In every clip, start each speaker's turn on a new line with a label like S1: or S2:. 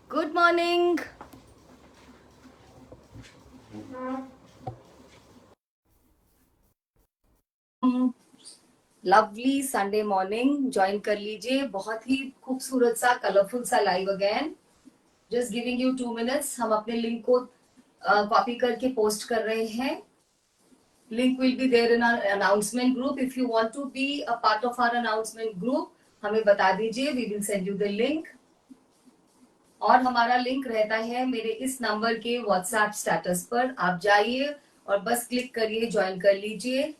S1: Good morning. Lovely Sunday morning join कर लीजिए. बहुत ही खूबसूरत सा कलरफुल सा live again. Just giving you 2 minutes. हम अपने लिंक को कॉपी करके पोस्ट कर रहे हैं. Link will be there in our announcement group. If you want to be a part of our announcement group, हमें बता दीजिए. We will send you the link. और हमारा लिंक रहता है मेरे इस नंबर के व्हाट्सएप स्टेटस पर. आप जाइए और बस क्लिक करिए, ज्वाइन कर लीजिए.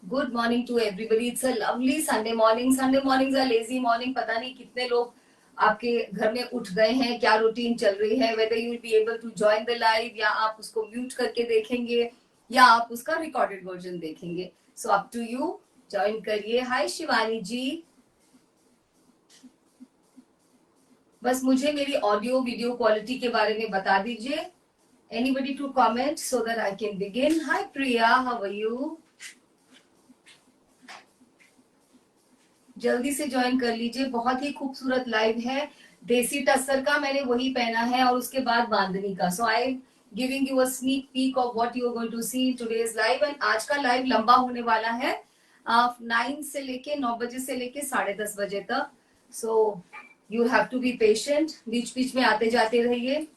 S1: Good morning to everybody. It's a lovely Sunday morning. Sunday mornings are lazy morning. पता नहीं कितने लोग आपके घर में उठ गए हैं, क्या रूटीन चल रही है. Whether you will be able to join the live, या आप उसको म्यूट करके देखेंगे, या आप उसका रिकॉर्डेड वर्जन देखेंगे. So up to you. Join करिए. हाय शिवानी जी. बस मुझे मेरी ऑडियो वीडियो क्वालिटी के बारे में बता दीजिए. Anybody to comment so that I can begin. Hi Priya, how are you. जल्दी से ज्वाइन कर लीजिए. बहुत ही खूबसूरत लाइव है. देसी टस्सर का मैंने वही पहना है और उसके बाद बांधनी का. So I giving you a sneak peek of what you are going to see today's live. And आज का लाइव लंबा होने वाला है. 9 से लेके 9 बजे से लेके 10:30 बजे तक. So you have to be patient. बीच बीच में आते जाते रहिए.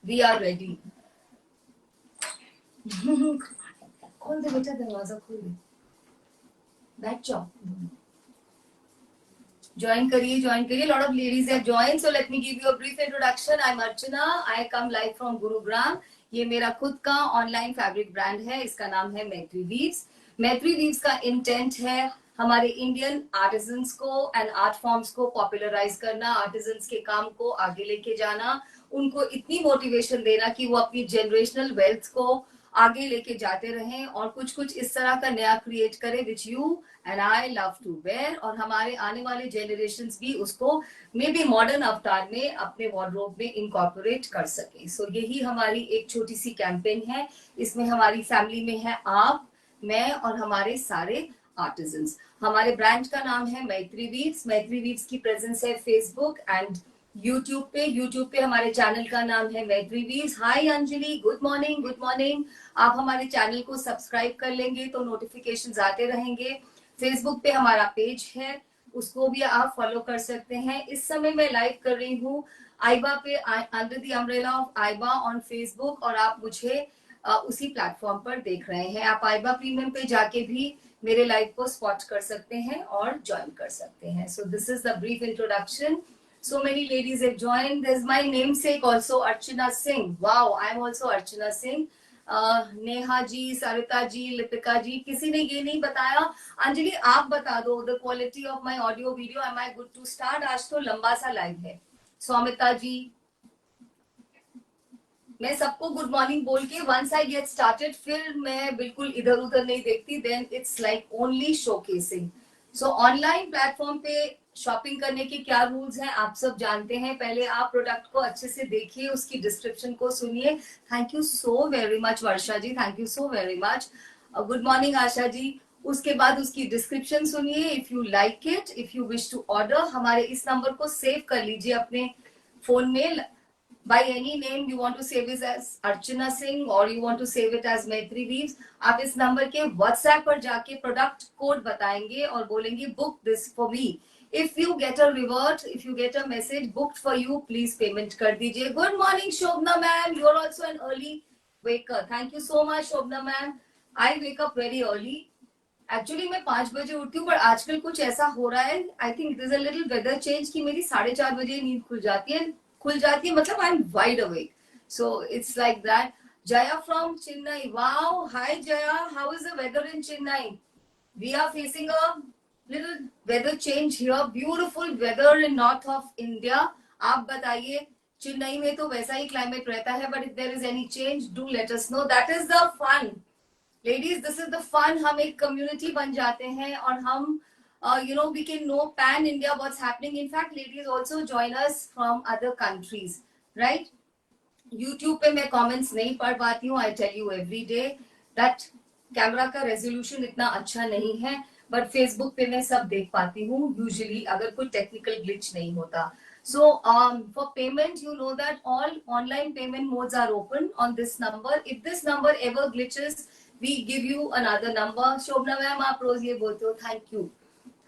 S1: We are ready. खोल दे बेटा, दरवाजा खोल दे. बैठ जाओ. Join करिए, join करिए. Lot of ladies have joined, so let me give you a brief introduction. I'm Archana. I come live from Gurugram. ये मेरा खुद का ऑनलाइन फैब्रिक ब्रांड है. इसका नाम है मैत्री वीव्स. मैत्री वीव्स का इंटेंट है हमारे इंडियन आर्टिजन्स को एंड आर्ट फॉर्म्स को पॉपुलराइज करना, आर्टिजन्स के काम को आगे लेके जाना, उनको इतनी मोटिवेशन देना कि वो अपनी जनरेशनल वेल्थ को आगे लेके जाते रहें और कुछ कुछ इस तरह का नया क्रिएट करें which you and I love to wear. और हमारे आने वाले जनरेशंस भी उसको मे बी मॉडर्न अवतार में अपने वार्डरोब में इनकॉर्पोरेट कर सके. सो यही हमारी एक छोटी सी कैंपेन है. इसमें हमारी फैमिली में है आप, मैं और हमारे सारे आर्टिजन्स. हमारे ब्रांड का नाम है मैत्री वीव्स. मैत्री वीव्स की प्रेजेंस है फेसबुक एंड यूट्यूब पे. यूट्यूब पे हमारे चैनल का नाम है Maitri weaves. Hi Anjali, good morning. Good morning. आप हमारे चैनल को सब्सक्राइब कर लेंगे तो नोटिफिकेशंस आते रहेंगे. फेसबुक पे हमारा पेज है, उसको भी आप फॉलो कर सकते हैं. इस समय मैं लाइव कर रही हूँ आइबा पे, under the umbrella of Aiba on Facebook. और आप मुझे उसी प्लेटफॉर्म पर देख रहे हैं. आप आइबा प्रीमियम पे जाके भी मेरे लाइव को स्पॉट कर सकते हैं और ज्वाइन कर सकते हैं. सो this is the brief introduction. So many ladies have joined. There's my namesake also, Archana Singh. Wow, I'm also Archana Singh. Neha ji, Sarita ji, Lipika ji, किसी ने ये नहीं बताया. अंजलि आप बता दो the quality of my audio video. Am I good to start? आज तो लंबा सा लाइव है. सौमिता जी, मैं सबको गुड मॉर्निंग बोल के वंस आई गेट स्टार्टेड फिर मैं बिल्कुल इधर उधर नहीं देखती. Then it's like only showcasing. So online platform पे शॉपिंग करने के क्या रूल्स हैं आप सब जानते हैं. पहले आप प्रोडक्ट को अच्छे से देखिए, उसकी डिस्क्रिप्शन को सुनिए. Thank you so very much Varsha ji, thank you so very much. Good morning Asha ji. उसके बाद उसकी डिस्क्रिप्शन सुनिए. If you like it, if you wish to order, हमारे इस नंबर को सेव कर लीजिए अपने फोन में. By any name you want to save it as Archana Singh or you want to save it as Maitri Weaves, आप इस number के WhatsApp पर जाके प्रोडक्ट कोड बताएंगे और बोलेंगे book this for me. If you get a revert, if you get a message booked for you, please payment कर दीजिए. Good morning Shobna ma'am, you are also an early waker. Thank you so much Shobna ma'am. I wake up very early. Actually मैं 5 बजे उठती हूँ, पर आजकल कुछ ऐसा हो रहा है. I think this a little weather change की मेरी 4:30 बजे नींद खुल जाती है मतलब I am wide awake. So it's like that. Jaya from Chennai. Wow, hi Jaya. How is the weather in Chennai? We are facing a little weather change here. Beautiful weather in north of India. आप बताइए, चेन्नई में तो वैसा ही climate रहता है, but if there is any change, do let us know. That is the fun. Ladies, this is the fun. हम एक community बन जाते हैं और हम we can know pan India what's happening. In fact, ladies also join us from other countries, right? YouTube पे मैं comments नहीं पढ़ पाती हूँ. I tell you every day that camera का रेजोल्यूशन इतना अच्छा नहीं है. बट फेसबुक पे मैं सब देख पाती हूँ यूजुअली, अगर कोई टेक्निकल ग्लिच नहीं होता. So for payment, you know that all online payment modes are open on this number. If this number ever glitches, we give you another number. Shobna ma'am, आप रोज ये बोलते हो, thank you.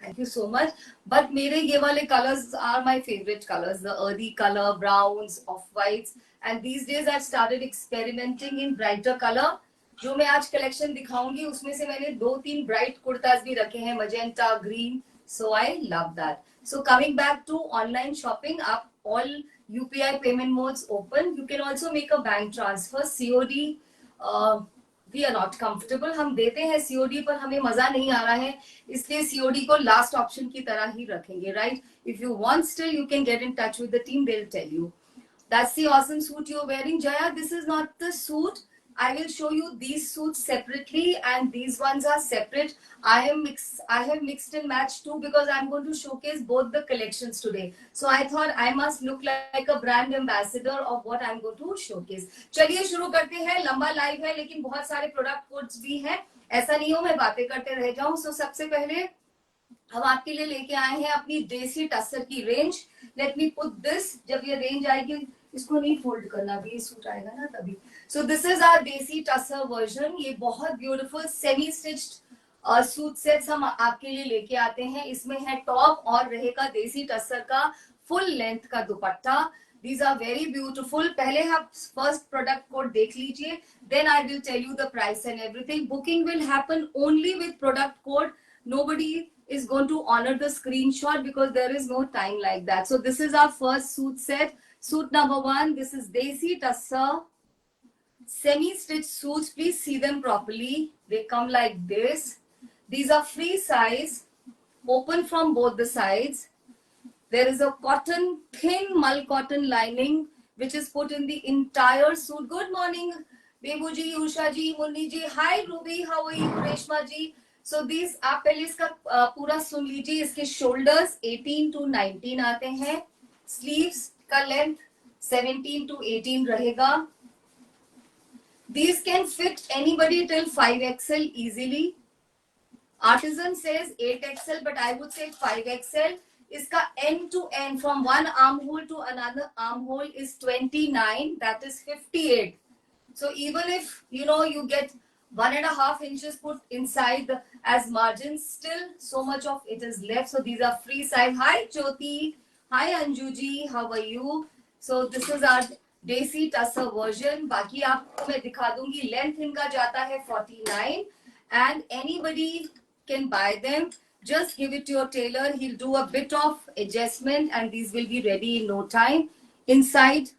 S1: Thank you so much. But मेरे ये वाले colors are my favorite colors. The earthy color, browns, off-whites. And these days I've started experimenting in brighter color. जो मैं आज कलेक्शन दिखाऊंगी उसमें से मैंने 2-3 ब्राइट कुर्ताज भी रखे हैं, magenta, green. So I love that. So coming back to online shopping, up all UPI payment modes open. You can also make a bank transfer. COD, we are not comfortable. हम देते हैं COD पर हमें मजा नहीं आ रहा है, इसलिए COD को लास्ट ऑप्शन की तरह ही रखेंगे, right? If you want still, you can get in touch with the team. They'll tell you. That's the awesome suit you're wearing, Jaya. This is not the suit. I will show you these suits separately, and these ones are separate. I have mixed and matched too, because I'm going to showcase both the collections today. So I thought I must look like a brand ambassador of what I'm going to showcase. चलिए शुरू करते हैं. लंबा live है लेकिन बहुत सारे product codes भी हैं. ऐसा नहीं हो मैं बातें करते रह जाऊं. So सबसे पहले हम आपके लिए लेके आए हैं अपनी देसी टस्सर की range. Let me put this. जब ये रेंज आएगी, इसको नहीं फोल्ड करना, भी सूट आएगा ना तभी. सो दिस इज आवर देसी टस्सर वर्जन. ये बहुत beautiful semi stitched suit sets हम आपके लिए लेके आते हैं. इसमें है टॉप और रहेगा देसी टस्सर का फुल लेंथ का दुपट्टा. These are very beautiful. पहले आप फर्स्ट प्रोडक्ट कोड देख लीजिए, then I will tell you the price and everything. Booking will happen only with product code. Nobody is going to honor the screenshot because there is no time like that. So this is our first suit set. Suit number 1. This is Desi Tussar semi-stitched suits. Please see them properly. They come like this. These are free size, open from both the sides. There is a cotton, thin mull cotton lining which is put in the entire suit. Good morning, Bebu ji, Usha ji, Munni ji. Hi Ruby, how are you? Reshma ji. So these, आप पहले इसका पूरा सुन लीजिए. इसके shoulders 18 to 19 आते हैं. Sleeves का length 17 to 18 रहेगा. These can fit anybody till 5XL easily. Artisan says 8XL, but I would say 5XL. इसका end to end from one armhole to another armhole is 29. That is 58. So even if you get 1.5 inches put inside as margins, still so much of it is left. So these are free size. Hi Jyoti. Hi Anjuji. How are you? So this is our Desi Tussar version. बाकी आपको मैं दिखा दूंगी. Length इनका जाता है 49 and anybody can buy them. Just give it to your tailor. He'll do a bit of adjustment and these will be ready in no time. Inside,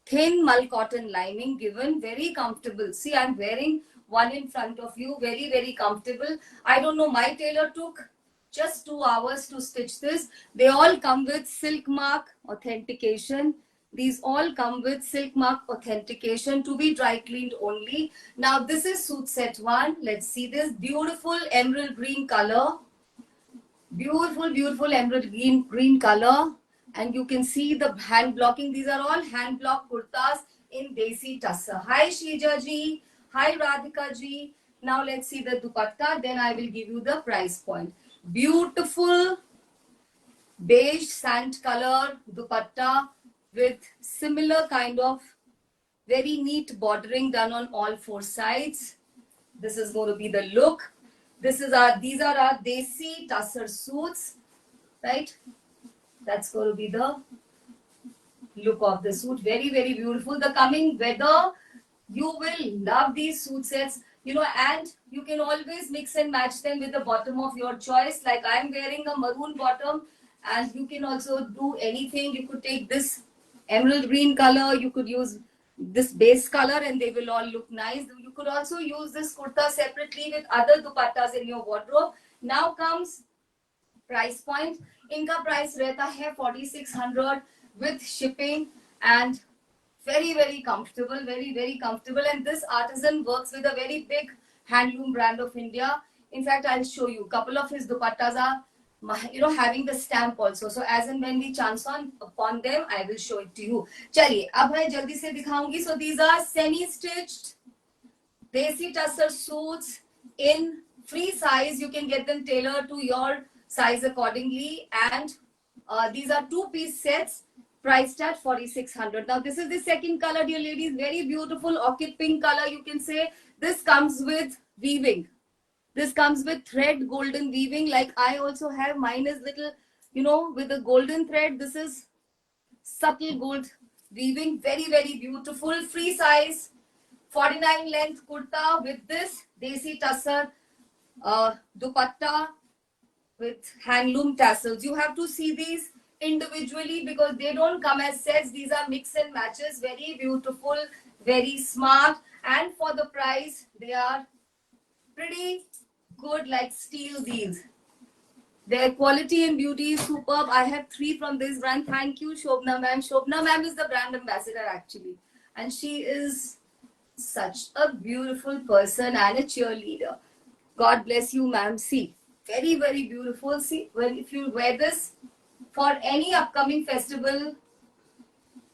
S1: thin mull cotton lining given. Very comfortable. See, I'm wearing one in front of you. Very, very comfortable. I don't know, my tailor took just 2 hours to stitch this. They all come with silk mark authentication. These all come with silk mark authentication to be dry cleaned only. Now, this is suit set 1. Let's see this beautiful emerald green color. Beautiful, beautiful emerald green color. And you can see the hand blocking. These are all hand block kurtas in Desi Tussar. Hi Sheja ji. Hi Radhika ji. Now let's see the dupatta. Then I will give you the price point. Beautiful beige sand color dupatta with similar kind of very neat bordering done on all 4 sides. This is going to be the look. These are our Desi Tussar suits, right? That's going to be the look of the suit. Very, very beautiful. The coming weather, you will love these suit sets, and you can always mix and match them with the bottom of your choice. Like I'm wearing a maroon bottom, and you can also do anything. You could take this emerald green color, you could use this base color, and they will all look nice. You could also use this kurta separately with other dupattas in your wardrobe. Now comes price point. इनका price रहता है 4600 with shipping and very, very comfortable, very, very comfortable. And this artisan works with a very big handloom brand of India. In fact, I'll show you. Couple of his dupattas are, having the stamp also. So as and when we chance upon them, I will show it to you. चलिए, अब मैं जल्दी से दिखाऊंगी. So these are semi-stitched Desi Tussar suits in free size. You can get them tailored to your size accordingly. And these are two-piece sets priced at 4,600. Now this is the second color, dear ladies. Very beautiful orchid pink color, you can say. This comes with weaving. This comes with thread golden weaving. Like I also have, mine is little, you know, with the golden thread. This is subtle gold weaving. Very, very beautiful. Free size 49 length kurta with this desi tussar dupatta with handloom tassels. You have to see these individually because they don't come as sets. These are mix and matches. Very beautiful, very smart. And for the price, they are pretty good, like steel deals. Their quality and beauty is superb. I have 3 from this brand. Thank you, Shobna ma'am. Shobna ma'am is the brand ambassador actually. And she is such a beautiful person and a cheerleader. God bless you, ma'am. See, very, very beautiful. See, well, if you wear this for any upcoming festival,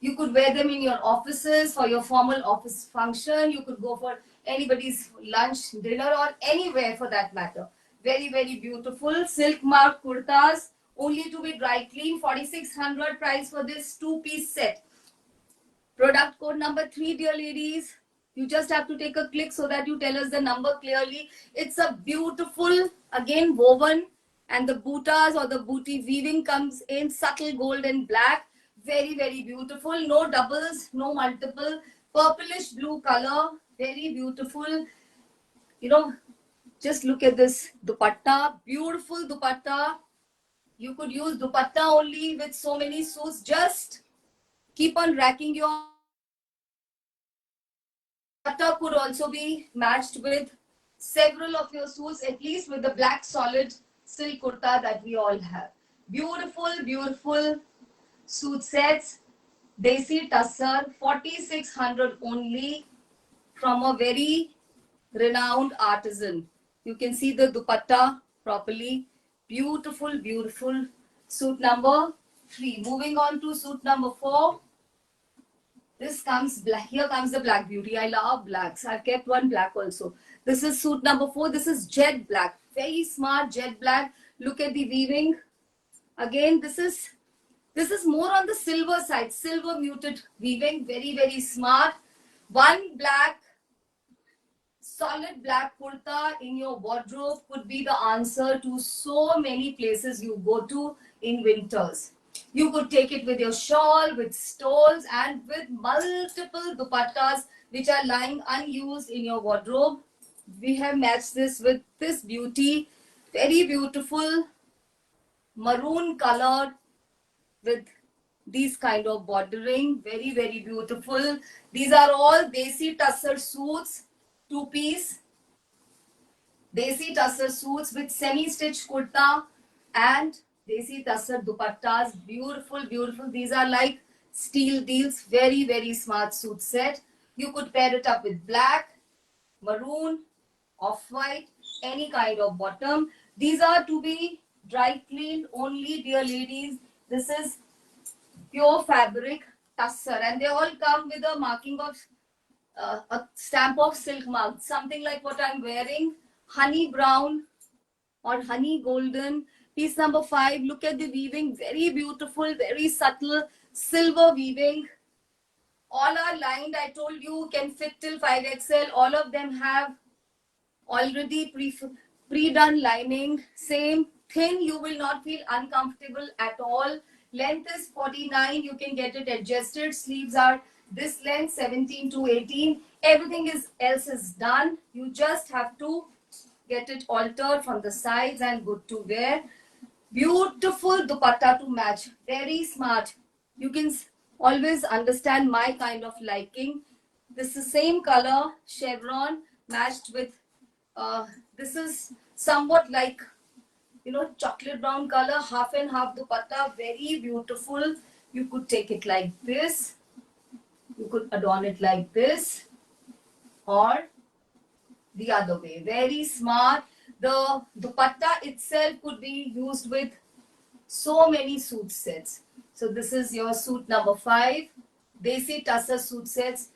S1: you could wear them in your offices for your formal office function. You could go for anybody's lunch, dinner, or anywhere for that matter. Very, very beautiful. Silk mark kurtas, only to be dry clean. 4,600 price for this two-piece set. Product code number 3, dear ladies. You just have to take a click so that you tell us the number clearly. It's a beautiful, again, woven, and the bootas or the booty weaving comes in subtle gold and black. Very, very beautiful. No doubles, no multiple. Purplish blue color. Very beautiful. You know, just look at this dupatta. Beautiful dupatta. You could use dupatta only with so many suits. Just keep on racking your dupatta could also be matched with several of your suits, at least with the black solid silk kurta that we all have. Beautiful, beautiful suit sets. Desi Tussar, 4,600 only from a very renowned artisan. You can see the dupatta properly. Beautiful, beautiful. Suit number 3. Moving on to suit number 4. This comes black. Here comes the black beauty. I love blacks. I've kept one black also. This is suit number 4. This is jet black. Very smart jet black. Look at the weaving. Again, this is more on the silver side. Silver muted weaving. Very, very smart. One black, solid black kurta in your wardrobe could be the answer to so many places you go to in winters. You could take it with your shawl, with stoles, and with multiple dupattas which are lying unused in your wardrobe. We have matched this with this beauty. Very beautiful maroon color with these kind of bordering. Very, very beautiful. These are all desi tussar suits, two-piece. Desi tussar suits with semi-stitched kurta and desi tussar dupattas. Beautiful, beautiful. These are like steel deals. Very, very smart suit set. You could pair it up with black, maroon, off-white, any kind of bottom. These are to be dry cleaned only, dear ladies. This is pure fabric tussar, and they all come with a marking of a stamp of silk mark, something like what I'm wearing, honey brown or honey golden. Piece number 5. Look at the weaving. Very beautiful, very subtle silver weaving. All are lined. I told you can fit till 5XL. All of them have already pre-done lining. Same thin. You will not feel uncomfortable at all. Length is 49. You can get it adjusted. Sleeves are this length, 17 to 18. Everything else is done. You just have to get it altered from the sides and good to wear. Beautiful dupatta to match. Very smart. You can always understand my kind of liking. This is the same color, chevron, matched with, this is somewhat like, you know, chocolate brown color, half and half dupatta. Very beautiful. You could take it like this. You could adorn it like this or the other way. Very smart. The dupatta itself could be used with so many suit sets. So this is your suit number 5. Desi tussar suit sets.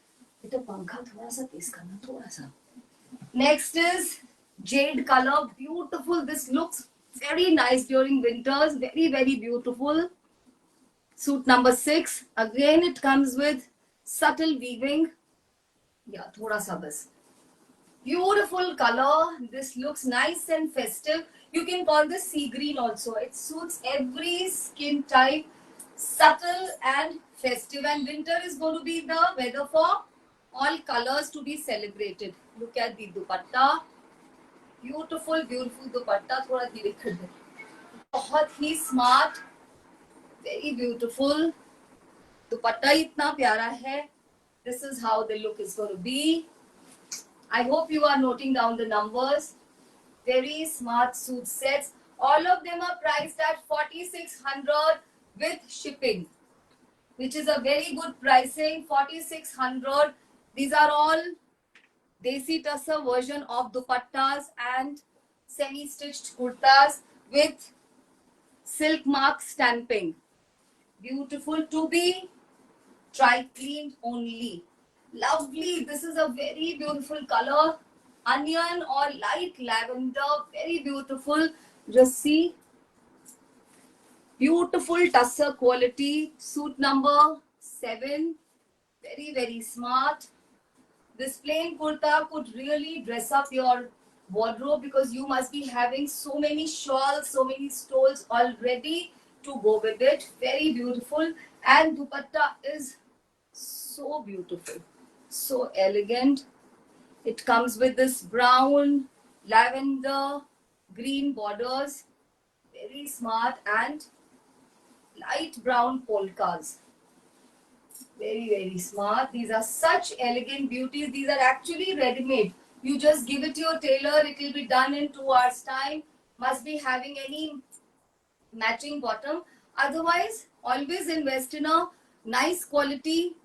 S1: Next is Jade color, beautiful. This looks very nice during winters. Very, very beautiful. Suit number 6. Again, it comes with subtle weaving. Yeah, thoda sa bas. Beautiful color. This looks nice and festive. You can call this sea green also. It suits every skin type. Subtle and festive. And winter is going to be the weather for all colors to be celebrated. Look at the dupatta. Beautiful, beautiful dupatta. थोड़ा धीरे कर दे. बहुत ही smart. Very beautiful. दुपट्टा इतना प्यारा है. This is how the look is going to be. I hope you are noting down the numbers. Very smart suit sets. All of them are priced at 4,600 with shipping, which is a very good pricing. 4,600. These are all Desi Tussar version of dupattas and semi-stitched kurtas with silk mark stamping. Beautiful, to be dry cleaned only. Lovely. This is a very beautiful color. Onion or light lavender. Very beautiful. Just see. Beautiful tussar quality. Suit number 7. Very, very smart. This plain kurta could really dress up your wardrobe because you must be having so many shawls, so many stoles already to go with it. Very beautiful. And dupatta is so beautiful, so elegant. It comes with this brown, lavender, green borders. Very smart. And light brown polkas. Very, very smart. These are such elegant beauties. These are actually ready-made. You just give it to your tailor. It will be done in 2 hours time. Must be having any matching bottom. Otherwise, always invest in a nice quality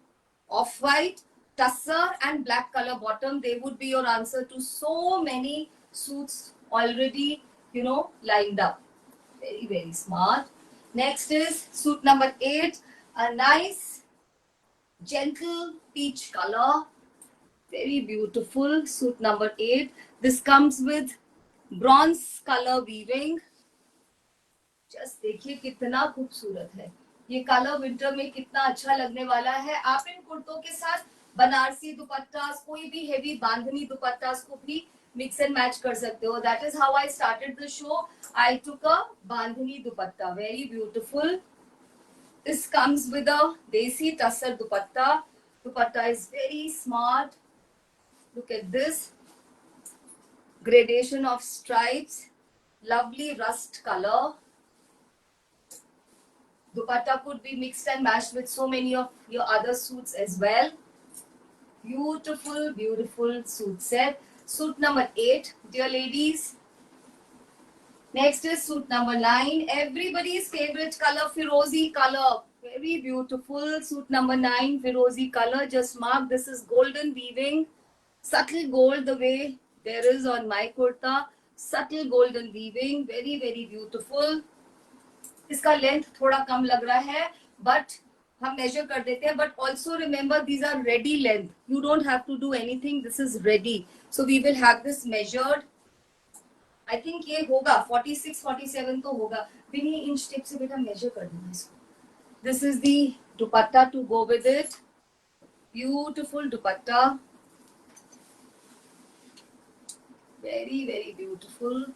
S1: off-white, tussar and black color bottom. They would be your answer to so many suits already, lined up. Very, very smart. Next is suit number 8. A nice gentle peach color. Very beautiful. Suit number 8. This comes with bronze color weaving. Just देखिए कितना खूबसूरत है ये colour. Winter में कितना अच्छा लगने वाला है. आप इन कुर्तों के साथ बनारसी दुपट्टास, कोई भी हेवी बांधनी दुपट्टास को भी मिक्स एंड मैच कर सकते हो. That is how I started the show. I took a bandhani dupatta. Very beautiful. This comes with a Desi Tussar dupatta. Dupatta is very smart. Look at this. Gradation of stripes. Lovely rust color. Dupatta could be mixed and matched with so many of your other suits as well. Beautiful, beautiful suit set. Suit number 8, dear ladies. Next is suit number 9. Everybody's favorite color, Firozi color. Very beautiful. Suit number 9, Firozi color. Just mark, this is golden weaving. Subtle gold the way there is on my kurta. Subtle golden weaving. Very, very beautiful. इसका length थोड़ा कम लग रहा है, but हम major कर देते हैं. But also remember these are ready length. You don't have to do anything. This is ready. So we will have this measured. I think ये होगा 46 47 तो होगा. बिनी इंच टेप से बेटा मेजर कर देना इसको. This is the dupatta to go with it. Beautiful dupatta. Very very beautiful.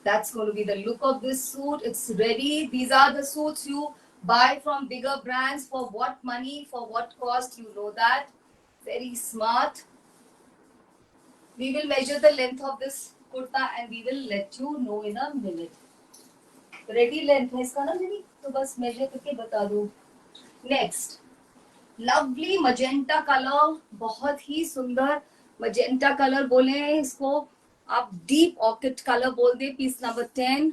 S1: That's going to be the look of this suit. It's ready. These are the suits you buy from bigger brands. For what money, for what cost, you know that. Very smart. We will measure the length of this kurta and we will let you know in a minute. Ready length है इसका ना दीदी, तो बस measure करके बता दो. Next, lovely magenta color. बहुत ही सुंदर magenta color बोले इसको. आप डीप ऑर्किड कलर बोल दे. Piece number 10.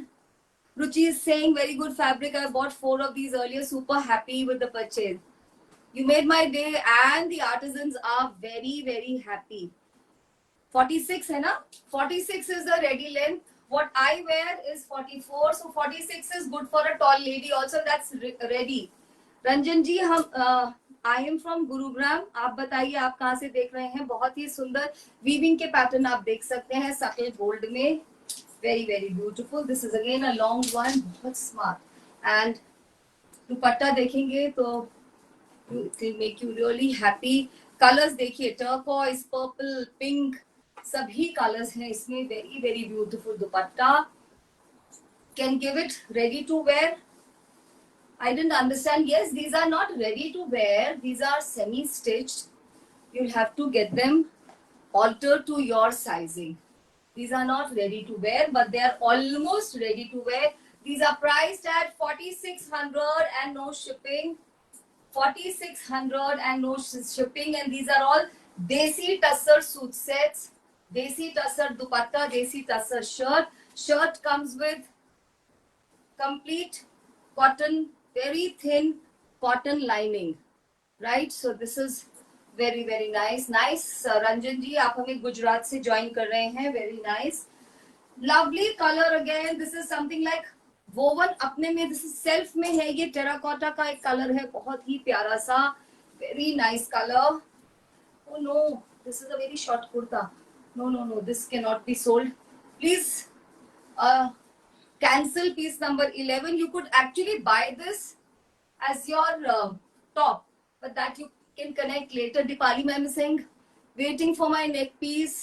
S1: Ruchi is saying very good fabric. I bought 4 of these earlier. Super happy with the purchase. You made my day and the artisans are very, very happy. 46 है ना? 46 is the ready length. What I wear is 44. So 46 is good for a tall lady also. That's ready. Ranjan ji, हम I am from Gurugram. आप बताइए आप कहाँ से देख रहे हैं? बहुत ही सुंदर वीविंग के पैटर्न आप देख सकते हैं सटल गोल्ड में, very very beautiful. This is again a long one, बहुत स्मार्ट। एंड दुपट्टा देखेंगे तो it will make you really happy. Colours देखिए, टर्कोइज, पर्पल, पिंक, सभी कलर्स हैं इसमें। Very very beautiful dupatta. Can give it ready to wear. I didn't understand. Yes, these are not ready to wear. These are semi-stitched. You'll have to get them altered to your sizing. These are not ready to wear, but they are almost ready to wear. These are priced at 4,600 and no shipping. 4,600 and no shipping. And these are all Desi Tussar suit sets. Desi Tussar dupatta, Desi Tussar shirt. Shirt comes with complete cotton, very thin cotton lining, right? So this is very very nice. Ranjan ji, आप हमें गुजरात से join कर रहे हैं, very nice. Lovely color again. This is something like woven अपने में, this is self में है, ये terracotta का एक color है, बहुत ही प्यारा सा, very nice color. Oh no, this is a very short kurta. No, this cannot be sold. Please cancel piece number 11. You could actually buy this as your top, but that you can connect later. Dipali ma'am is saying, waiting for my neck piece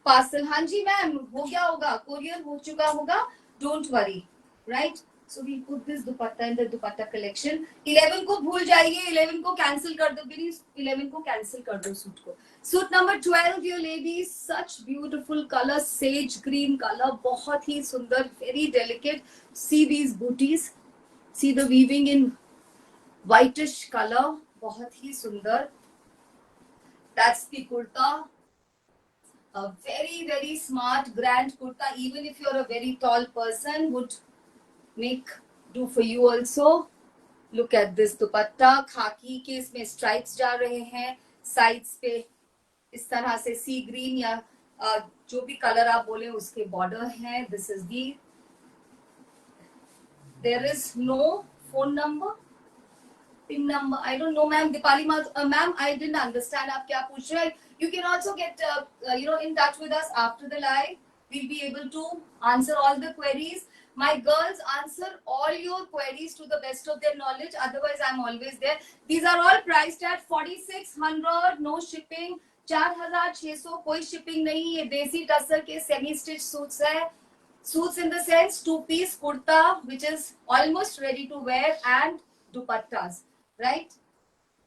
S1: parcel. हाँ जी ma'am, हो गया होगा, courier हो चुका होगा, don't worry, right? So we put this dupatta in the dupatta collection. 11 को भूल जाइए, 11 को cancel कर दो, please 11 को cancel कर दो सूट को. Suit number 12, dear ladies, such beautiful color, sage green color, बहुत ही सुंदर, very delicate. See these booties, see the weaving in whitish color, बहुत ही सुंदर. That's the kurta. A very very smart grand kurta, even if you're a very tall person, would make do for you also. Look at this dupatta, khaki के इसमें stripes जा रहे हैं sides पे, इस तरह से सी ग्रीन या जो भी कलर आप बोले उसके बॉर्डर हैं. This is the. There is no phone number, pin number, I don't know ma'am. Deepali ma'am, I didn't understand आप क्या पूछ रहे हैं. You can also get in touch with us after the live. we'll be able to answer all the queries. My girls answer all your queries to the best of their knowledge. Otherwise, I'm always there. These are all priced at 4,600, no shipping. 4,600, कोई shipping नहीं. ये देसी टसर के semi stitch suits है. Suits in the sense, two-piece kurta, which is almost ready to wear, and dupattas, right?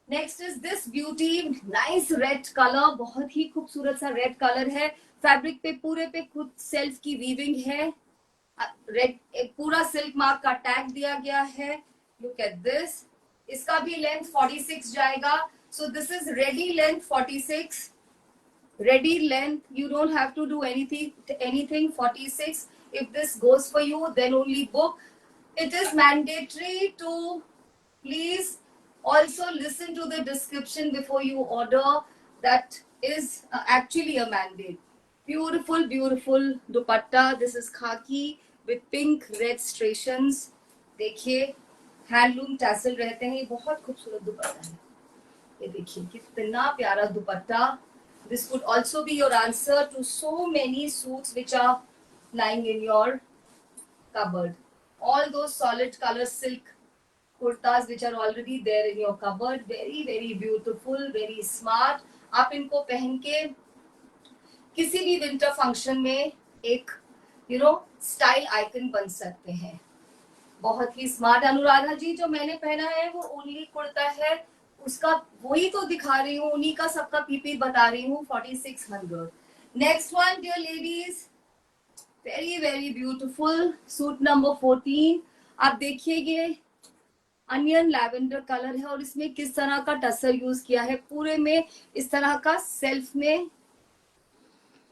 S1: Next is this beauty, nice red color, बहुत ही खूबसूरत सा red color है. फैब्रिक पे पूरे पे खुद सेल्फ की वीविंग है. रेड पूरा सिल्क मार्क का टैग दिया गया है. Look at this. इसका भी लेंथ 46 जाएगा. सो this is ready length 46. Ready length, you don't have to do anything. 46. If this goes for you, then only book. It is mandatory to please also listen to the description before you order. That is actually a mandate. Beautiful beautiful dupatta. This is khaki with pink red striations. देखिए handloom tassel रहते हैं. ये बहुत खूबसूरत दुपट्टा है. ये देखिए कितना प्यारा दुपट्टा. This could also be your answer to so many suits which are lying in your cupboard. All those solid color silk kurtas which are already there in your cupboard. Very very beautiful, very smart. आप इनको पहन के किसी भी winter function में एक style icon बन सकते हैं. बहुत ही स्मार्ट. अनुराधा जी, जो मैंने पहना है वो ओनली कुर्ता है, उसका वही तो दिखा रही हूँ, उन्हीं का सबका पीपी बता रही हूँ. 4,600. Next one dear ladies, very very beautiful suit number 14. आप देखिए ये अनियन लैवेंडर कलर है और इसमें किस तरह का टसर यूज किया है. पूरे में इस तरह का सेल्फ में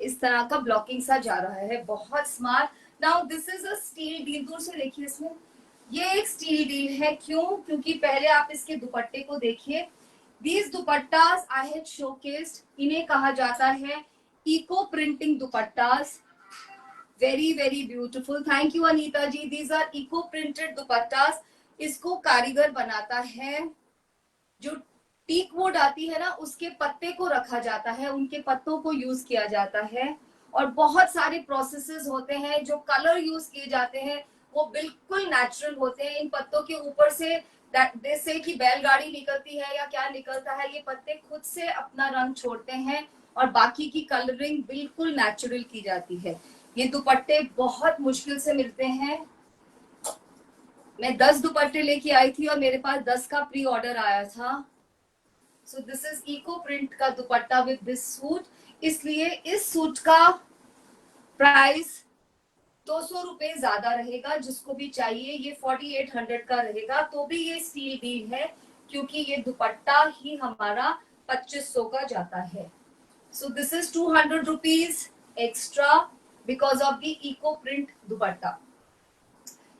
S1: इस तरह का ब्लॉकिंग सा जा रहा है. बहुत smart. Now this is a steal deal. दूर से देखिए, इसमें ये एक स्टील डील है. क्यों? क्योंकि पहले आप इसके दुपट्टे को देखिए. These dupattas I have showcased. इन्हें कहा जाता है eco printing dupattas. Very very beautiful. Thank you Anita ji. These are eco printed dupattas. इसको कारीगर बनाता है जो टीक वुड आती है ना, उसके पत्ते को रखा जाता है, उनके पत्तों को यूज किया जाता है। और बहुत सारे प्रोसेसेस होते हैं, जो कलर यूज किए जाते हैं वो बिल्कुल नेचुरल होते हैं। इन पत्तों के ऊपर से जैसे कि बैलगाड़ी निकलती है या क्या निकलता है, ये पत्ते खुद से अपना रंग छोड़ते हैं और बाकी की कलरिंग बिल्कुल नेचुरल की जाती है। ये दुपट्टे बहुत मुश्किल से मिलते हैं। मैं 10 दुपट्टे लेके आई थी और मेरे पास 10 का प्री ऑर्डर आया था। So this is eco print का दुपट्टा विद दिस सूट। इसलिए इस सूट का प्राइस 200 रुपए ज्यादा रहेगा। जिसको भी चाहिए ये 4800 का रहेगा, तो भी ये स्टील डील है, क्योंकि ये दुपट्टा ही हमारा 2500 का जाता है। So this is 200 rupees extra because of the eco print dupatta.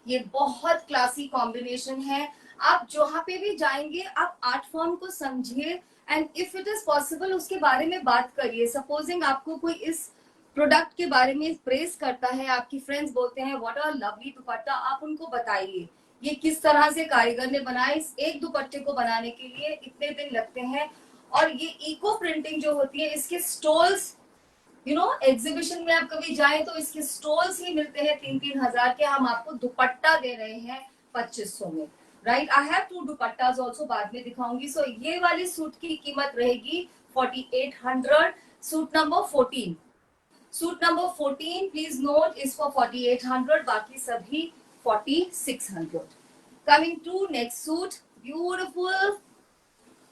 S1: ये बहुत क्लासी कॉम्बिनेशन है। आप जहां पे भी जाएंगे आप आर्ट फॉर्म को समझिए and if it is possible उसके बारे में बात करिए। सपोजिंग आपको कोई इस प्रोडक्ट के बारे में प्रेस करता है, आपकी फ्रेंड्स बोलते हैं व्हाट अ लवली दुपट्टा, आप उनको बताइए ये किस तरह से कारीगर ने बनाया। इस एक दुपट्टे को बनाने के लिए इतने दिन लगते हैं। और ये इको प्रिंटिंग जो होती है, इसके स्टॉल्स एग्जीबिशन में आप कभी जाएं तो इसके स्टॉल्स ही मिलते हैं 3-3 हजार के। हम आपको दुपट्टा दे रहे हैं 2500 में। राइट, आई हैव 2 दुपट्टास ऑल्सो, बाद में दिखाऊंगी। सो ये वाली सूट की कीमत रहेगी 4800। Suit number 14, suit number 14 please note is for 4800, बाकी सभी 4600। Coming to next suit, beautiful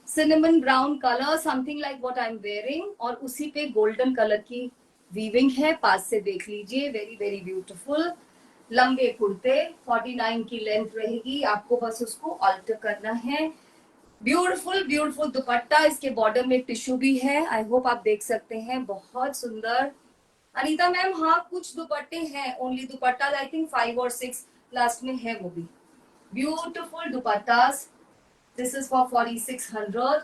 S1: cinnamon brown color, something like what I'm wearing, और उसी पे golden color की वीविंग है। पास से देख लीजिए, वेरी वेरी ब्यूटीफुल। लंबे कुर्ते, 49 की लेंथ रहेगी, आपको बस उसको ऑल्टर करना है। ब्यूटीफुल ब्यूटीफुल दुपट्टा, इसके बॉर्डर में टिश्यू भी है। आई होप आप देख सकते हैं, बहुत सुंदर। अनीता मैम, हाँ कुछ दुपट्टे हैं, ओनली दुपट्टा आई थिंक 5 और 6 लास्ट में है, वो भी beautiful दुपट्टास। This is for 4600.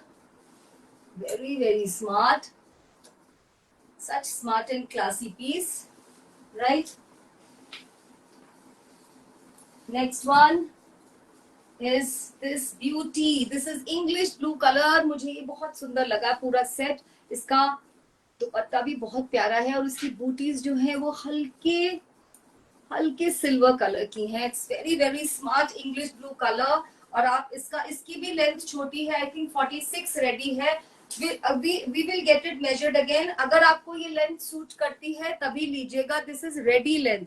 S1: Very, very smart. Such smart and classy piece. Right? Next one is this beauty. This is English blue color. मुझे ये बहुत सुंदर लगा पूरा सेट। इसका दुपट्टा भी बहुत प्यारा है और इसकी बूटीज जो है वो हल्के हल्के सिल्वर कलर की हैं। It's very very smart English blue colour. और आप इसकी भी लेंथ छोटी है, आई थिंक 46 रेडी है। We will get it measured again. अगर आपको ये लेंथ सूट करती है तभी लीजिएगा, this is ready length.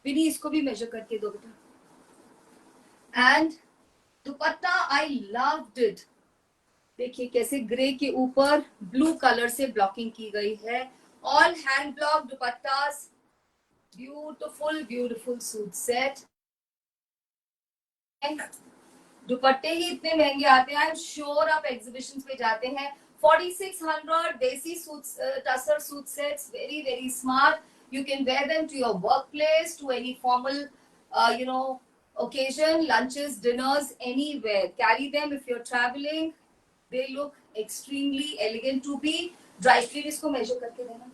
S1: Vini, इसको भी मेजर करके दो बेटा। And dupatta I loved it. देखिए कैसे ग्रे के ऊपर ब्लू कलर से ब्लॉकिंग की गई है। All hand block दुपट्टास, beautiful beautiful suit set. दुपट्टे ही इतने महंगे आते हैं, आई एम श्योर आप एग्जीबिशन पे जाते हैं। 4600 देसी suit, tussar suit sets, very very smart. You can wear them to your workplace, to any formal, occasion, lunches, dinners, anywhere. Carry them if you're traveling. They look extremely elegant to be. Dry clean इसको measure करके देना।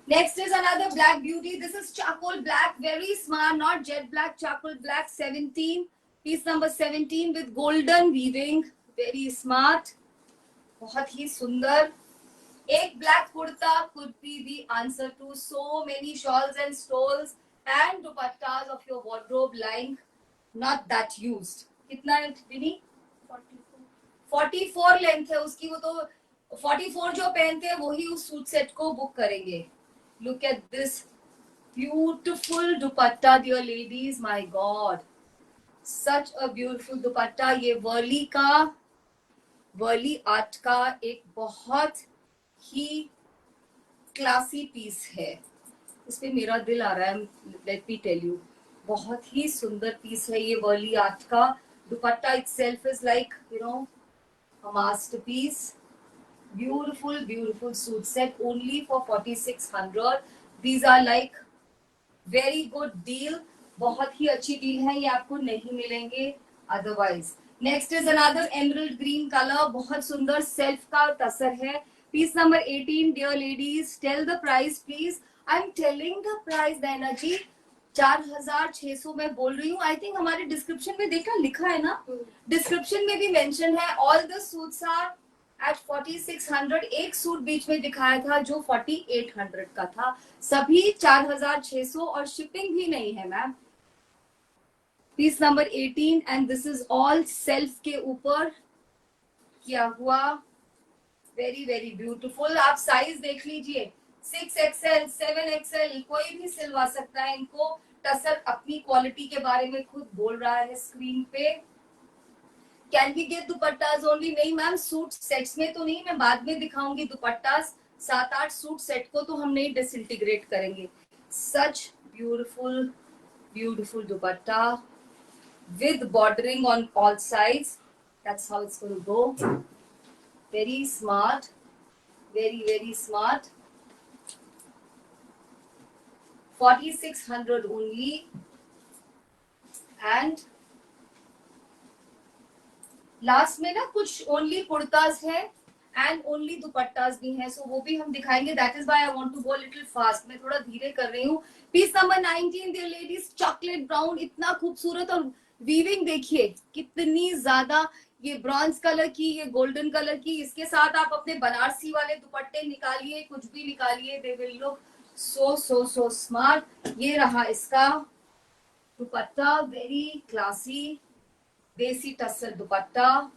S1: Next is another black beauty. This is charcoal black, very smart, not jet black, charcoal black 17. Piece number 17 with golden weaving, very smart. बहुत ही सुंदर। एक black kurta could be the answer to so many shawls and stoles and dupattas of your wardrobe lying not that used. कितना है विनी? 44 length है उसकी। वो तो 44 जो पहनते हैं वही उस सूट सेट को बुक करेंगे। Look at this beautiful dupatta, dear ladies. My God, such a beautiful dupatta. ये वर्ली आर्ट का एक बहुत ही क्लासी पीस है। इस पे मेरा दिल आ रहा है, लेट मी टेल यू। बहुत ही सुंदर पीस है ये वर्ली आर्ट का। दुपट्टा itself is like a masterpiece. Beautiful beautiful suit set, only for 4600. These are like very good deal, बहुत ही अच्छी डील है, ये आपको नहीं मिलेंगे otherwise. Next is another emerald green color, बहुत सुंदर सेल्फ का टसर है। Piece number 18, dear ladies, tell the price please. I'm telling the price, Naina ji. 4600 मैं बोल रही हूँ। आई थिंक हमारे डिस्क्रिप्शन में देखा लिखा है ना, डिस्क्रिप्शन में भी मेंशन है। All the suits are at 4600। एक सूट बीच में दिखाया था जो 4800 का था, सभी 4600 और शिपिंग भी नहीं है ma'am. Piece number 18 and this is all self के ऊपर किया हुआ, वेरी वेरी ब्यूटीफुल। आप साइज देख लीजिए, 6XL 7XL कोई भी सिलवा सकता है इनको। टसर अपनी क्वालिटी के बारे में खुद बोल रहा है स्क्रीन पे। Can we get dupattas only? नहीं मैम, सूट सेट्स में तो नहीं, मैं बाद में दिखाऊंगी दुपट्टास। 7-8 सूट सेट को तो हम नहीं डिसइंटीग्रेट करेंगे। Such beautiful beautiful dupatta with bordering on all sides. That's how it's going to go. Very smart, very very smart. 4600 only. And last में ना कुछ ओनली कुर्ताज है एंड ओनली दुपट्टास भी हैं, सो वो भी हम दिखाएंगे। That is why I want to go little fast, मैं थोड़ा धीरे कर रही हूँ। Piece number 19 dear ladies, chocolate brown, इतना खूबसूरत। और वीविंग देखिए कितनी ज्यादा, ये ब्रॉन्ज कलर की, ये गोल्डन कलर की। इसके साथ आप अपने बनारसी वाले दुपट्टे निकालिए, कुछ भी निकालिए, they will look so so so smart. ये रहा इसका दुपट्टा, वेरी क्लासी देसी टसर दुपट्टा।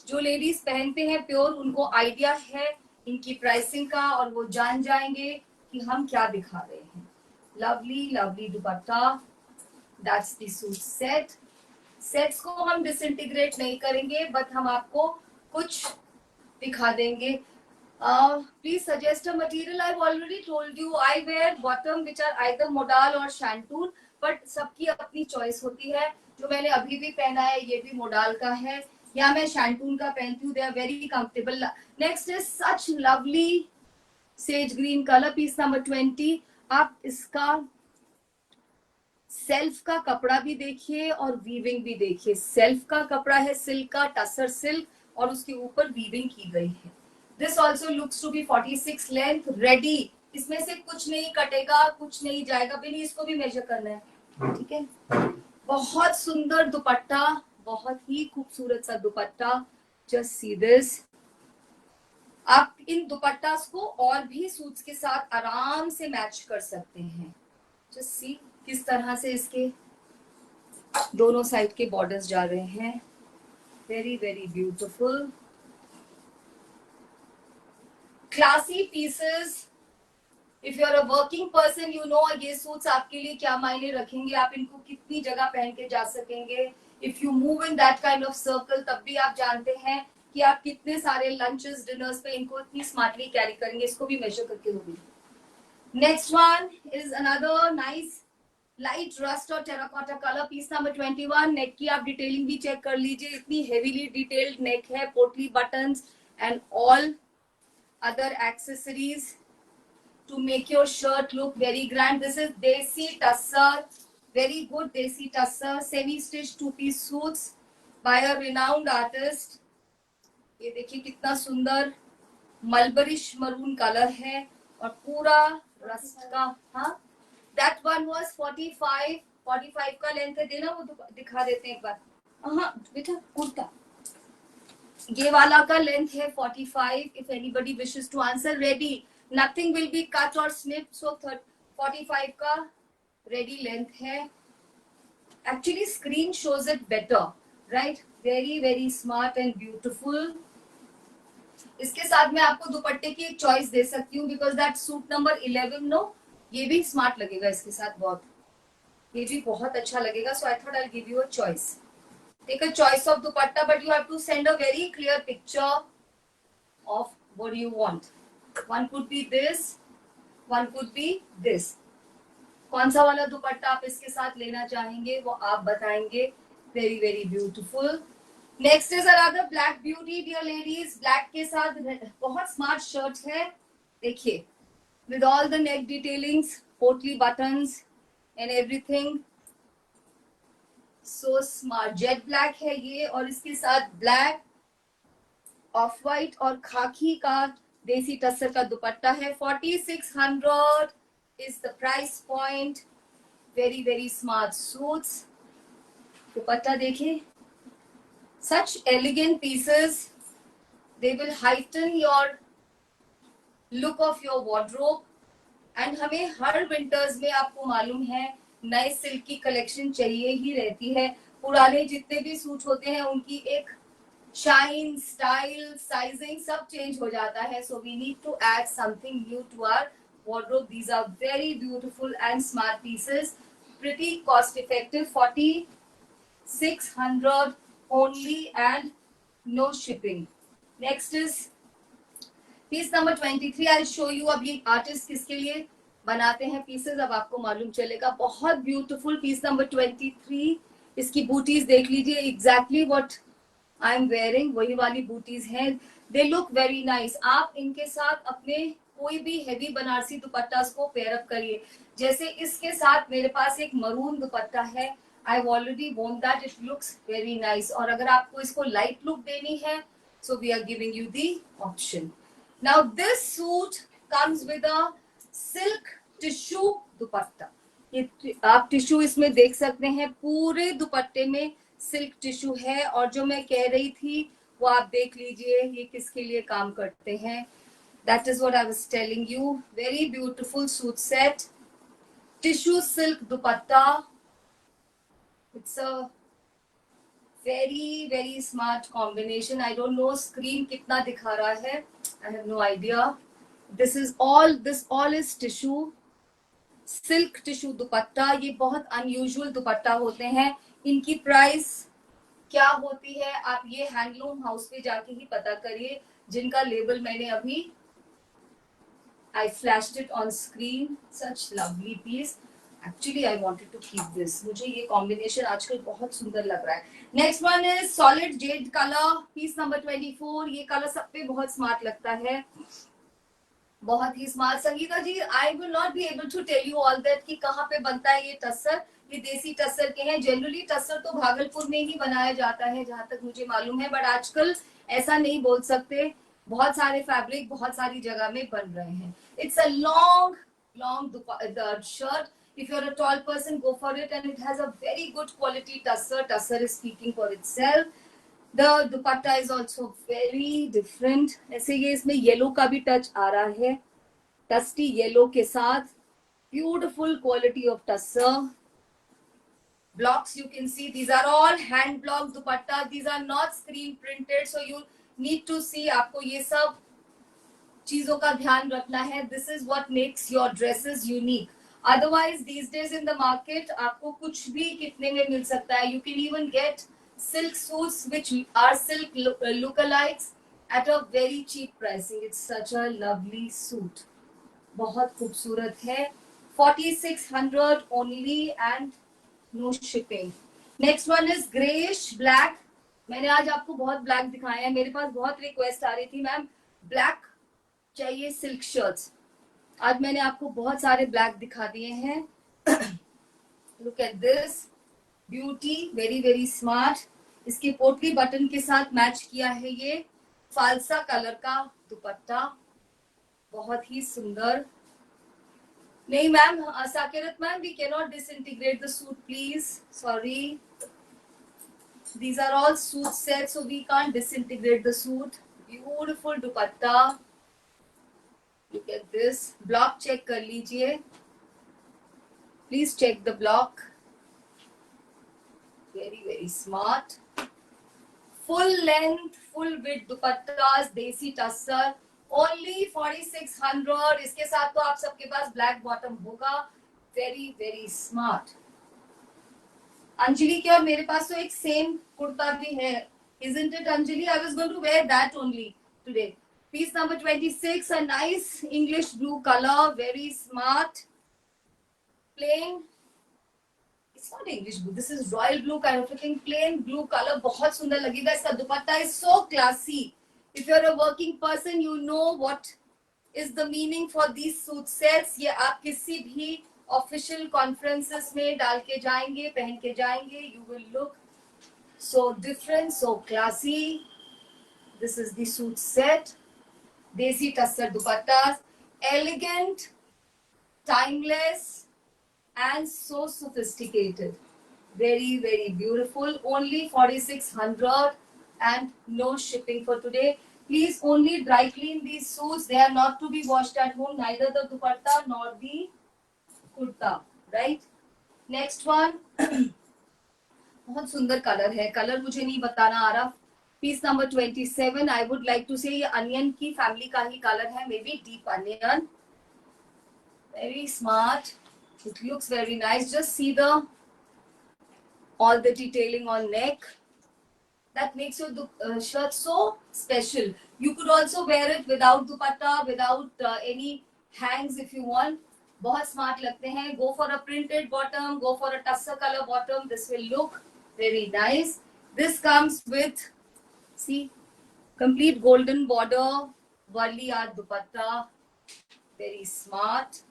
S1: जो लेडीज पहनते हैं प्योर, उनको आइडिया है इनकी प्राइसिंग का और वो जान जाएंगे कि हम क्या दिखा रहे हैं। Lovely lovely dupatta, that's the suit set. Sets को हम डिसइंटीग्रेट नहीं करेंगे, बट हम आपको कुछ दिखा देंगे। Please suggest a material. I already told you I wear bottom which are either modal और शैंटून, बट सबकी अपनी चॉइस होती है। जो मैंने अभी भी पहना है ये भी मोडाल का है, या मैं शैंटून का पहनती हूँ। They are very comfortable. Next is such lovely sage green colour, piece number 20। आप इसका सेल्फ का कपड़ा भी देखिए और वीविंग भी देखिए। सेल्फ का कपड़ा है सिल्क का, टसर सिल्क, और उसके ऊपर वीविंग की गई है। This also looks to be 46 length ready. इसमें से कुछ नहीं कटेगा, कुछ नहीं जाएगा। बिनी इसको भी मेजर करना है, ठीक है। बहुत सुंदर दुपट्टा, बहुत ही खूबसूरत सा दुपट्टा। Just see this. आप इन दुपट्टास को और भी सूट्स के साथ आराम से मैच कर सकते हैं। जस्ट सी किस तरह से इसके दोनों साइड के बॉर्डर्स जा रहे हैं। Very very beautiful classy pieces. If you are a working person, you know ये सूट्स आपके लिए क्या मायने रखेंगे, आप इनको कितनी जगह पहन के जा सकेंगे। If you move in that kind of circle, तब भी आप जानते हैं कि आप कितने सारे लंचेस डिनर्स पे इनको इतनी स्मार्टली कैरी करेंगे। इसको भी मेजर करके होगी। Next one is another nice light rust और टेराकोटा कलर, पीस नंबर 21। नेक की आप डिटेलिंग भी चेक कर लीजिए, इतनी हेवीली डिटेल्ड नेक है। पोटली buttons and all other accessories to make your shirt look very grand. This is Desi Tussar, very good Desi Tussar, semi-stitched two-piece suits by a renowned artist. ये देखिए कितना सुंदर मलबरिश मरून कलर है और पूरा rust का। हाँ, that one was 45 का लेंथ है। देना वो दिखा देते हैं एक बार। हाँ बेटा, कुर्ता ये वाला का लेंथ है 45। If anybody wishes to answer, ready. Nothing will be cut or snipped. So 45 का ready length है। Actually screen shows it better, right? Very very smart and beautiful. इसके साथ मैं आपको दुपट्टे की एक चॉइस दे सकती हूँ, because that suit number 11, no, ये भी स्मार्ट लगेगा इसके साथ बहुत, ये भी बहुत अच्छा लगेगा। So I thought I'll give you a choice. Take a choice of dupatta, but you have to send a very clear picture of what you want. One could be this, one could be this. कौन सा वाला दुपट्टा आप इसके साथ लेना चाहेंगे वो आप बताएंगे। Very very beautiful. Next is another black beauty dear ladies. Black के साथ बहुत स्मार्ट शर्ट है, देखिए, with all the neck detailings, potli buttons and everything. So smart jet black है ये, और इसके साथ ब्लैक, ऑफ वाइट और खाकी का देसी टसर का दुपट्टा है। 4600 is the price point. Very very smart suits. दुपट्टा देखिए, such elegant pieces. They will heighten your look of your wardrobe. And हमें हर विंटर्स में आपको मालूम है नए सिल्क की कलेक्शन चाहिए ही रहती है. पुराने जितने भी सूट होते हैं उनकी एक शाइन, स्टाइल, साइजिंग सब चेंज हो जाता है. So we need to add something new to our wardrobe. These are very beautiful and smart pieces. Pretty cost effective. 4600 only and no shipping. Next is piece number 23. I show you. अब ये artist किसके लिए बनाते हैं pieces अब आपको मालूम चलेगा. बहुत ब्यूटीफुल पीस नंबर 23. इसकी बूटीज देख लीजिए. Exactly what I am wearing वही वाली बूटीज हैं. They look very nice. आप इनके साथ अपने कोई भी हेवी बनारसी दुपट्टा को पेयर अप करिए. जैसे इसके साथ मेरे पास एक मरून दुपट्टा है. I already worn that. It looks very nice. और अगर आपको इसको लाइट लुक देनी है so we are giving you the option. Now this suit comes with a silk tissue dupatta. ये आप टिश्यू इसमें देख सकते हैं. पूरे दुपट्टे में सिल्क टिश्यू है. और जो मैं कह रही थी वो आप देख लीजिए ये किसके लिए काम करते हैं. That is what I was telling you. Very beautiful suit set. Tissue silk dupatta. It's a very very smart combination. I don't know screen कितना दिखा रहा है. I have no idea. This all is tissue. Silk tissue दुपट्टा. ये बहुत unusual दुपट्टा होते हैं. इनकी price क्या होती है आप ये हैंडलूम हाउस पे जाके ही पता करिए जिनका लेबल मैंने अभी I flashed it on screen. Such lovely piece. Actually I wanted to keep this. मुझे ये कॉम्बिनेशन आजकल बहुत सुंदर लग रहा है. Next one is solid jade colour. Piece number 24. ये कलर सब पे बहुत स्मार्ट लगता है. बहुत ही smart. Sangita ji I will not be able to tell you all that कि कहाँ पे बनता है ये टस्सर. ये देसी टस्सर के हैं. जनरली टस्सर तो भागलपुर में ही बनाया जाता है जहां तक मुझे मालूम है. बट आजकल ऐसा नहीं बोल सकते. बहुत सारे फैब्रिक बहुत सारी जगह में बन रहे हैं. It's a long shirt. If you're a tall person, go for it, and it has a very good quality tussar. Tussar is speaking for itself. The dupatta is also very different. ऐसे ये इसमें yellow का भी touch आ रहा है. टस्टी yellow के साथ beautiful quality of tussar. Blocks you can see. These are all hand block dupatta. These are not screen printed, so you need to see. आपको ये सब चीजों का ध्यान रखना है. This is what makes your dresses unique. Otherwise, these days in the market, आपको कुछ भी कितने में मिल सकता है. You can even get silk suits which are silk lookalikes at a very cheap pricing. It's such a lovely suit. बहुत खूबसूरत है. 4600 only and no shipping. Next one is grayish black. मैंने आज आपको बहुत ब्लैक दिखाया है. मेरे पास बहुत रिक्वेस्ट आ रही थी मैम ब्लैक चाहिए सिल्क शर्ट्स. आज मैंने आपको बहुत सारे ब्लैक दिखा दिए हैं. Look at this beauty. Very very smart. इसके पोटली बटन के साथ मैच किया है ये फालसा कलर का दुपट्टा. बहुत ही सुंदर. नहीं ma'am Sakirat ma'am we can not disintegrate the suit please. Sorry. These are all suit sets, so we can't disintegrate the suit. Beautiful dupatta. Look at this. Block check कर लीजिए. Please check the block. Very very smart. Full length, full width dupattas, देसी tussar. Only 4600. इसके साथ तो आप सबके पास black bottom होगा. Very very smart. Anjali के और मेरे पास तो एक सेम कुर्ता भी है. Isn't it Anjali? I was going to wear that only today. Piece number 26, a nice English blue color, very smart. Plain. It's not English blue. This is royal blue kind of a thing. Plain blue color, बहुत सुंदर लगेगा. इसका दुपट्टा is so classy. If you're a working person, you know what is the meaning for these suit sets. ये आप किसी भी official conferences में डाल के जाएंगे, पहन के जाएंगे. You will look so different, so classy. This is the suit set. देसी टस्सर दुपट्टा. Elegant, timeless and so sophisticated. Very, very beautiful. Only 4600 and no shipping for today. Please only dry clean these suits. They are not to be washed at home, neither the dupatta nor the kurta. Right? Next one. बहुत सुंदर colour है. Colour मुझे नहीं बताना आ रहा. Piece number 27. I would like to say ये onion की फैमिली का ही कलर है. Maybe deep onion. Very smart. It looks very nice. Just see the all the detailing on neck. That makes your shirt so special. You could also wear it without dupatta, without any hangs if you want. बहुत smart लगते हैं. Go for a printed bottom. Go for a tussar color bottom. This will look very nice. This comes with, see, complete golden border, Varli art dupatta. Very smart.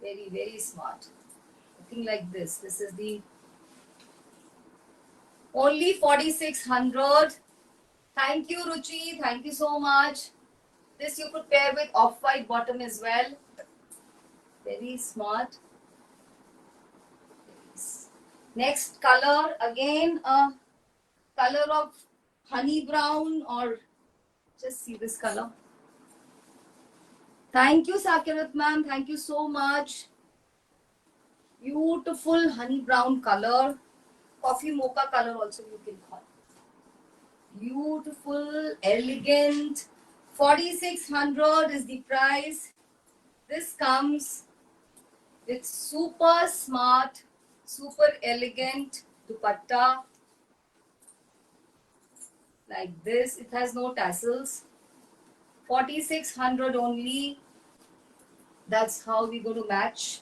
S1: Very, very smart. Looking like this. This is the only 4600. Thank you, Ruchi. Thank you so much. This you could pair with off-white bottom as well. Very smart. Next color, again a color of honey brown, or just see this color. Thank you, Sakirat ma'am. Thank you so much. Beautiful honey brown color. Coffee mocha color also you can call. Beautiful, elegant. 4600 is the price. This comes with super smart, super elegant dupatta. Like this. It has no tassels. 4600 only. That's how we're going to match.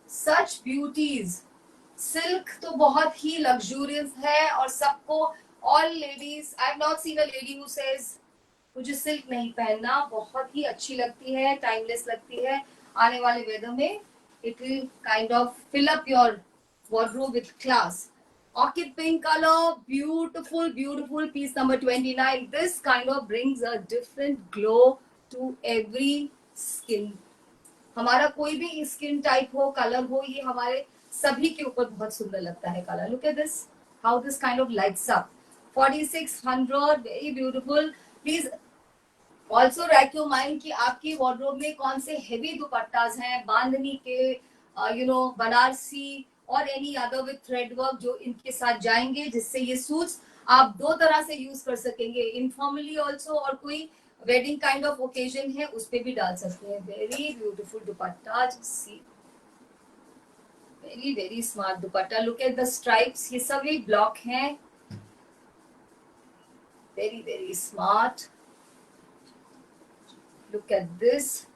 S1: Such beauties. Silk तो बहुत ही luxurious है और सबको, all ladies, I have not seen a lady who says मुझे silk नहीं पहनना. बहुत ही अच्छी लगती है, टाइमलेस लगती है. आने वाले वेदर में it will kind of fill up your wardrobe with class. Orchid pink color, beautiful, beautiful. Piece number 29. This kind of brings a different glow to every skin. हमारा कोई भी स्किन टाइप हो, colour हो, ये हमारे सभी के ऊपर बहुत सुंदर लगता है colour. Look at this, how this kind of lights up. 4600, very beautiful. Please also write your mind कि आपकी wardrobe में कौन से heavy दुपट्टास हैं, बांधनी के, बनारसी और any other with thread work जो इनके साथ जाएंगे, जिससे ये सूट्स आप दो तरह से यूज कर सकेंगे. इनफॉर्मली ऑल्सो, और कोई वेडिंग काइंड ऑफ ओकेजन है उस पे भी डाल सकते हैं. Very beautiful dupatta. Just see, very very smart dupatta. Look at the stripes. ये सभी ब्लॉक हैं. Very very smart. Look at this.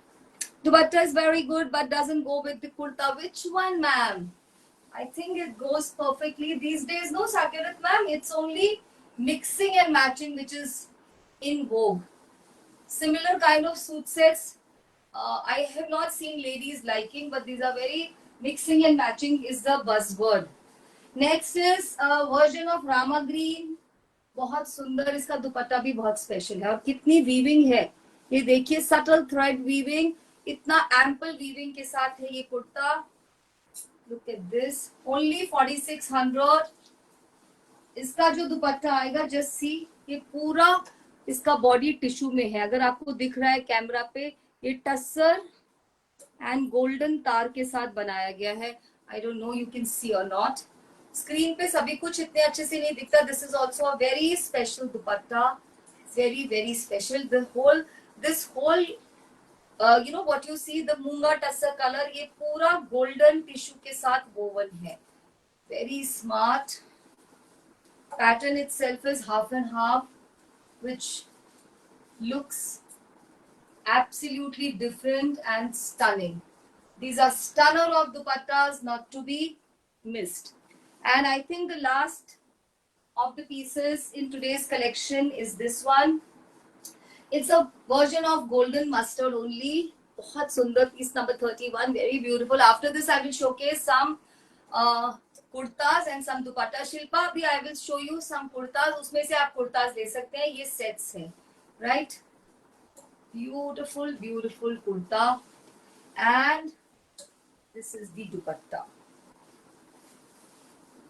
S1: Dupatta is very good but doesn't go with the kurta. Which one, ma'am? I think it goes perfectly these days. No, Sakirat ma'am, it's only mixing and matching which is in vogue. Similar kind of suit sets I have not seen ladies liking, but these are very mixing and matching is the buzzword. Next is a version of Rama green. बहुत सुंदर. इसका दुपट्टा भी बहुत special है. और कितनी weaving है ये देखिए. सटल थ्रेड वीविंग, इतना एम्पल वीविंग के साथ है ये kurta. Look at this. Only 4600. इसका जो दुपट्टा आएगा, जस्ट सी, ये पूरा इसका बॉडी टिश्यू में है. अगर आपको दिख रहा है कैमरा पे, ये टस्सर एंड गोल्डन तार के साथ बनाया गया है. आई don't no you can see और नॉट. स्क्रीन पे सभी कुछ इतने अच्छे से नहीं दिखता. This is also a very special dupatta. Very very special. This whole what you see, the मूंगा टस्सर कलर, ये पूरा गोल्डन टिश्यू के साथ वोवन है. Very smart. Pattern itself is half and half, which looks absolutely different and stunning. These are stunner of dupattas, not to be missed. And I think the last of the pieces in today's collection is this one. It's a version of golden mustard only. बहुत सुंदर. Piece number 31. Very beautiful. After this, I will showcase some kurtas and some dupatta. Shilpa, अभी I will show you some kurtas. उसमें से आप kurtas ले सकते हैं. ये sets हैं, right? Beautiful, beautiful kurta. And This is the dupatta.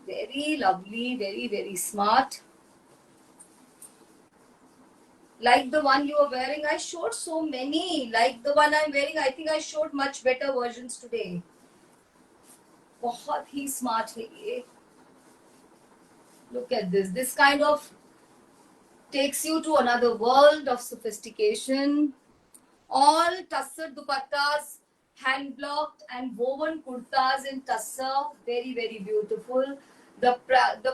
S1: Very lovely, very, very smart. Like the one you are wearing, I showed so many. Like the one I'm wearing, I think I showed much better versions today. बहुत ही smart है ये. Look at this. This kind of takes you to another world of sophistication. All tussar dupattas, hand blocked and woven kurtas in tussar, very, very beautiful. The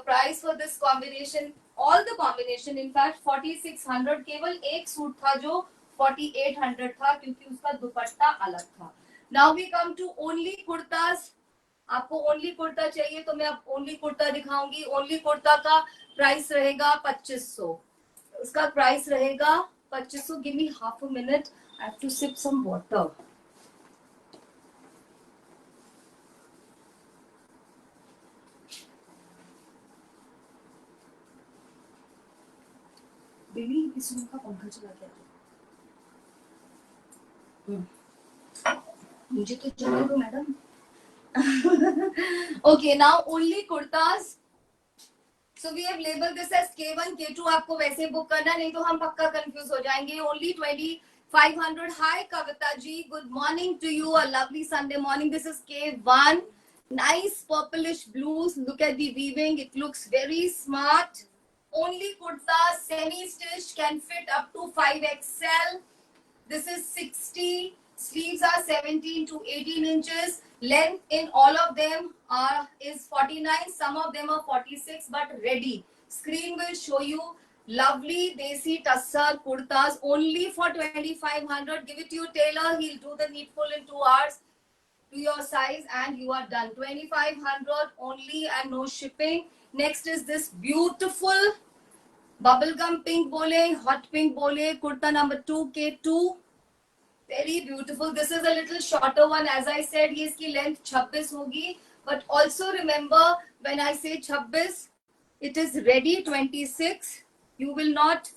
S1: price for this combination, all the combination, in fact 4600, केवल एक suit था जो 4800 था क्योंकि उसका दुपट्टा अलग था. Now we come to only kurtas. आपको ओनली कुर्ता चाहिए तो मैं अब ओनली कुर्ता दिखाऊंगी. ओनली कुर्ता का प्राइस रहेगा 2500. उसका प्राइस रहेगा 2500. Give me half a minute. I have to sip some water. Baby इस रूम का पंखा चला गया. मुझे तो चला दो madam. Okay, now only kurtas. So we have labeled this as K1, K2. आपको वैसे बुक करना नहीं तो हम पक्का कंफ्यूज हो जाएंगे. Only 2500. Hi Kavita ji, good morning to you. A lovely Sunday morning. This is K1. Nice purplish blues. Look at the weaving. It looks very smart. Only kurta, semi-stitched, can fit up to 5XL. This is 60. Sleeves are 17 to 18 inches. Length in all of them is 49. Some of them are 46, but ready. Screen will show you lovely desi tussar kurtas only for 2500. Give it to your tailor. He'll do the needful in 2 hours to your size and you are done. 2500 only and no shipping. Next is this beautiful bubblegum pink bole, hot pink bole, kurta number 2, K2. Very beautiful. This is a little shorter one. As I said, ये इसकी length 26 होगी. But also remember, when I say 26, it is ready 26. You will not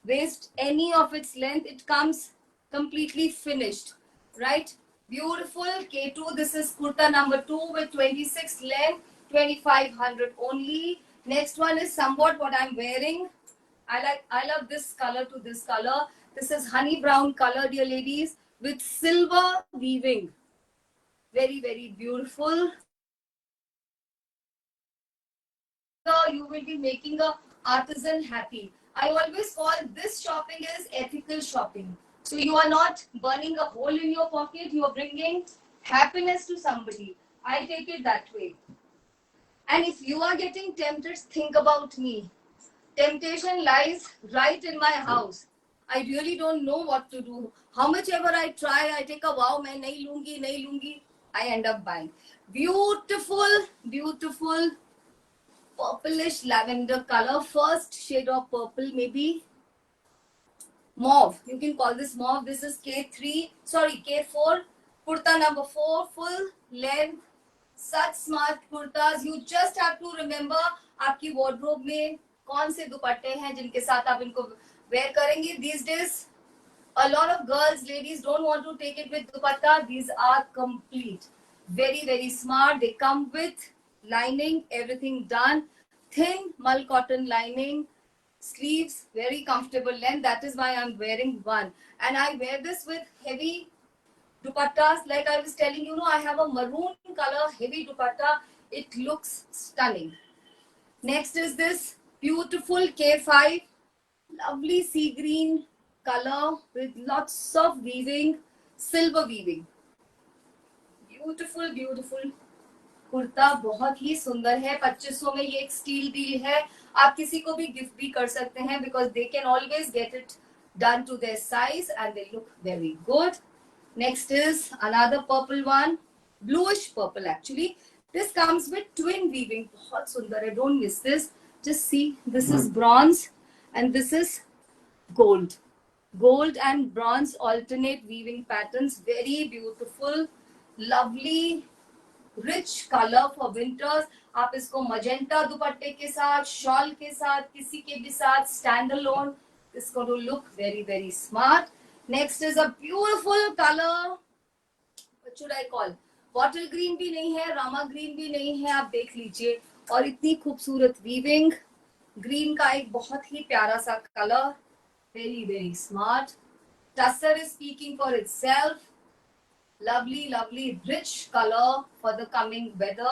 S1: waste any of its length. It comes completely finished, right? Beautiful K2. This is kurta number 2 with 26 length, 2500 only. Next one is somewhat what I'm wearing. I love this color to this color. This is honey brown color, dear ladies, with silver weaving. Very, very beautiful. You will be making a artisan happy. I always call this shopping as ethical shopping. So you are not burning a hole in your pocket. You are bringing happiness to somebody. I take it that way. And if you are getting tempted, think about me. Temptation lies right in my house. I really don't know what to do. How much ever I try, I take a wow, मैं नहीं लूंगी. I end up buying. Beautiful, beautiful purplish lavender color. First shade of purple, maybe mauve. You can call this mauve. This is K4. Kurta number 4, full length. Such smart kurtas. You just have to remember आपकी wardrobe में कौन से दुपट्टे हैं जिनके साथ आप इनको wear करेंगे. These days, a lot of girls, ladies don't want to take it with dupatta. These are complete. Very, very smart. They come with lining, everything done. Thin mull cotton lining. Sleeves, very comfortable length. That is why I'm wearing one. And I wear this with heavy dupattas. Like I was telling you, I have a maroon color heavy dupatta. It looks stunning. Next is this beautiful K5. Lovely sea green color with lots of weaving, silver weaving. Beautiful, beautiful kurta. बहुत ही सुंदर है. 2500 में ये एक steal deal है. आप किसी को भी गिफ्ट भी कर सकते हैं because they can always get it done to their size and they look very good. Next is another purple one, bluish purple actually. This comes with twin weaving. बहुत सुंदर है. Don't miss this. Just see, this is bronze and this is gold. Gold and bronze alternate weaving patterns. Very beautiful, lovely, rich color for winters. आप इसको magenta दुपट्टे के साथ, shawl के साथ, किसी के भी साथ, stand alone. It's going to look very, very smart. Next is a beautiful color. What should I call? Bottle green भी नहीं है, रामा ग्रीन भी नहीं है, आप देख लीजिए। और इतनी खूबसूरत वीविंग, ग्रीन का एक बहुत ही प्यारा सा colour, very very smart. Tussar is speaking for itself, lovely lovely rich color for the coming weather.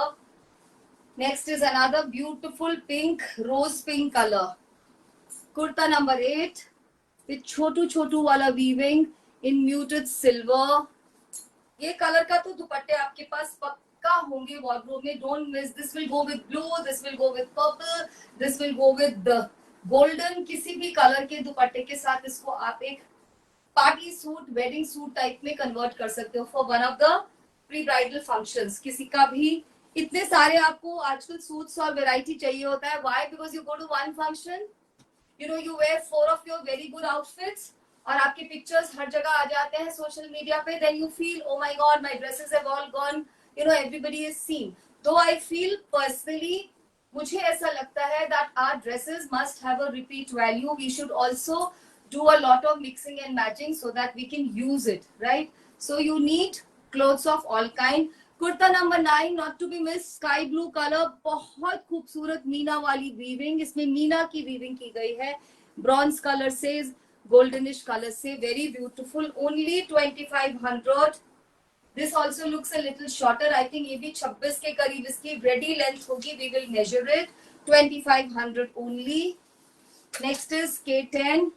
S1: Next is another beautiful pink, rose pink color. Kurta number 8 with छोटू छोटू वाला weaving in muted silver. ये colour का तो दुपट्टे आपके पास पक्का होंगे wardrobe में. Don't miss. This will go with blue, this will go with purple, this will go with golden. किसी भी कलर के दुपट्टे के साथ इसको आप एक party suit, wedding suit type में कन्वर्ट कर सकते हो for one of the pre bridal functions. किसी का भी इतने सारे आपको आजकल सूट्स और वैरायटी चाहिए होता है. Why? Because you go to one function, you know, you wear 4 of your very good outfits और आपके पिक्चर्स हर जगह आ जाते हैं सोशल मीडिया पे. Then you feel oh my God, my dresses have all gone, you know, everybody is seen. तो I feel personally, मुझे ऐसा लगता है that our dresses must have a repeat value. We should also do a lot of mixing and matching so that we can use it, right? So you need clothes of all kind. Kurta number 9, not to be missed, sky blue color. बहुत खूबसूरत मीना वाली weaving, इसमें मीना की weaving की गई है, bronze color से goldenish color से, very beautiful. Only 2500. This also looks a little shorter. I think ये भी 26 के करीब इसकी ready length होगी. We will measure it. 2500 only. Next is K10.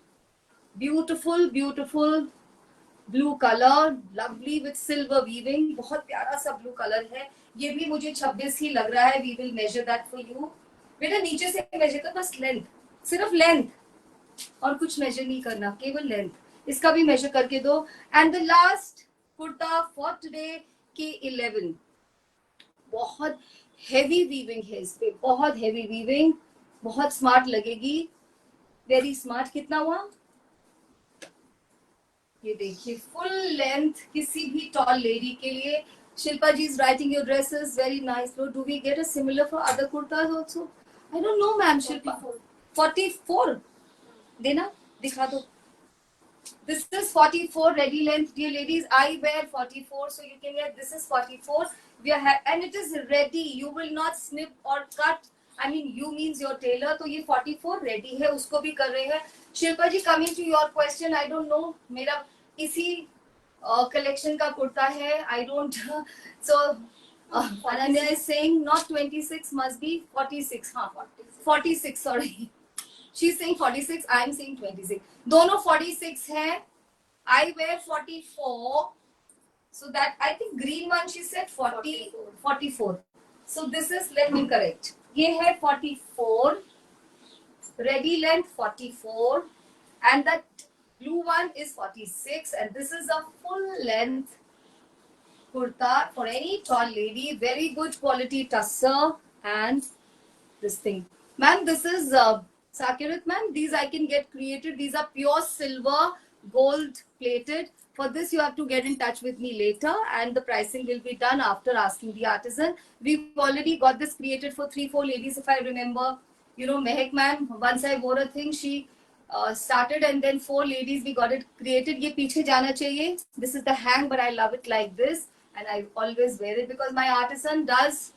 S1: Beautiful beautiful blue color, lovely with silver weaving. बहुत प्यारा सा blue color है. ये भी मुझे 26 ही लग रहा है. We will measure that for you. बेटा नीचे से measure कर, बस length, सिर्फ length और कुछ measure नहीं करना, केवल length. इसका भी measure करके दो. And the last kurta for today, K11. बहुत heavy weaving है इस पे, बहुत heavy weaving, बहुत smart लगेगी, very smart. कितना हुआ? ये देखिए, फुल लेंथ किसी भी टॉल लेडी के लिए. Shilpa ji is writing your dresses very nice. Do we get a similar for other kurtas also? I don't know ma'am. Shilpa 44 देना, दिखा दो. This is 44 ready length, dear ladies. I wear 44, so you can wear. This is 44. We are and it is ready. You will not snip or cut. I mean, you means your tailor. तो ये 44 ready है, उसको भी कर रहे हैं. शिल्पा जी, coming to your question, I don't know. मेरा इसी collection का कुर्ता है. I don't. So Ananya is saying not 26, must be 46. हाँ, 46. Sorry. She's saying 46. I am saying 26. दोनों 46 हैं. I wear 44. So that I think green one she said 44. So this is, let me correct. ये है 44. Ready length 44. And that blue one is 46. And this is a full length kurta for any tall lady. Very good quality tussar and this thing. Ma'am, this is Sakirat ma'am. These I can get created. These are pure silver, gold plated. For this, you have to get in touch with me later, and the pricing will be done after asking the artisan. We've already got this created for 3-4 ladies, if I remember. You know, Mehak ma'am, once I wore a thing, she started, and then 4 ladies we got it created. ये पीछे जाना चाहिए. This is the hang, but I love it like this, and I always wear it because my artisan does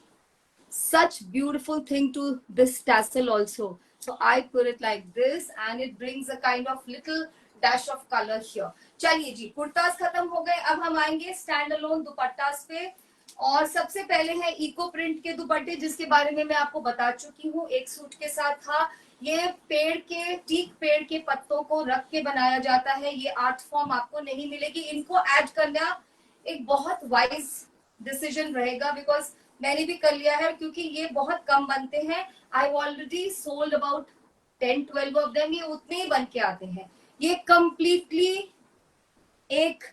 S1: such beautiful thing to this tassel also. So I put it like this, and it brings a kind of little dash of color here. चलिए जी, कुर्तास खत्म हो गए. अब हम आएंगे stand alone दुपट्टास पे. और सबसे पहले है इको प्रिंट के दुपट्टे, जिसके बारे में मैं आपको बता चुकी हूँ. एक सूट के साथ था. ये पेड़ के, टीक पेड़ के पत्तों को रख के बनाया जाता है. ये आर्ट फॉर्म आपको नहीं मिलेगी. इनको ऐड करना एक बहुत वाइज डिसीजन रहेगा, बिकॉज मैंने भी कर लिया है, क्योंकि ये बहुत कम बनते हैं. I already sold about 10-12 of them. ये उतने ही बन के आते हैं. ये कंप्लीटली एक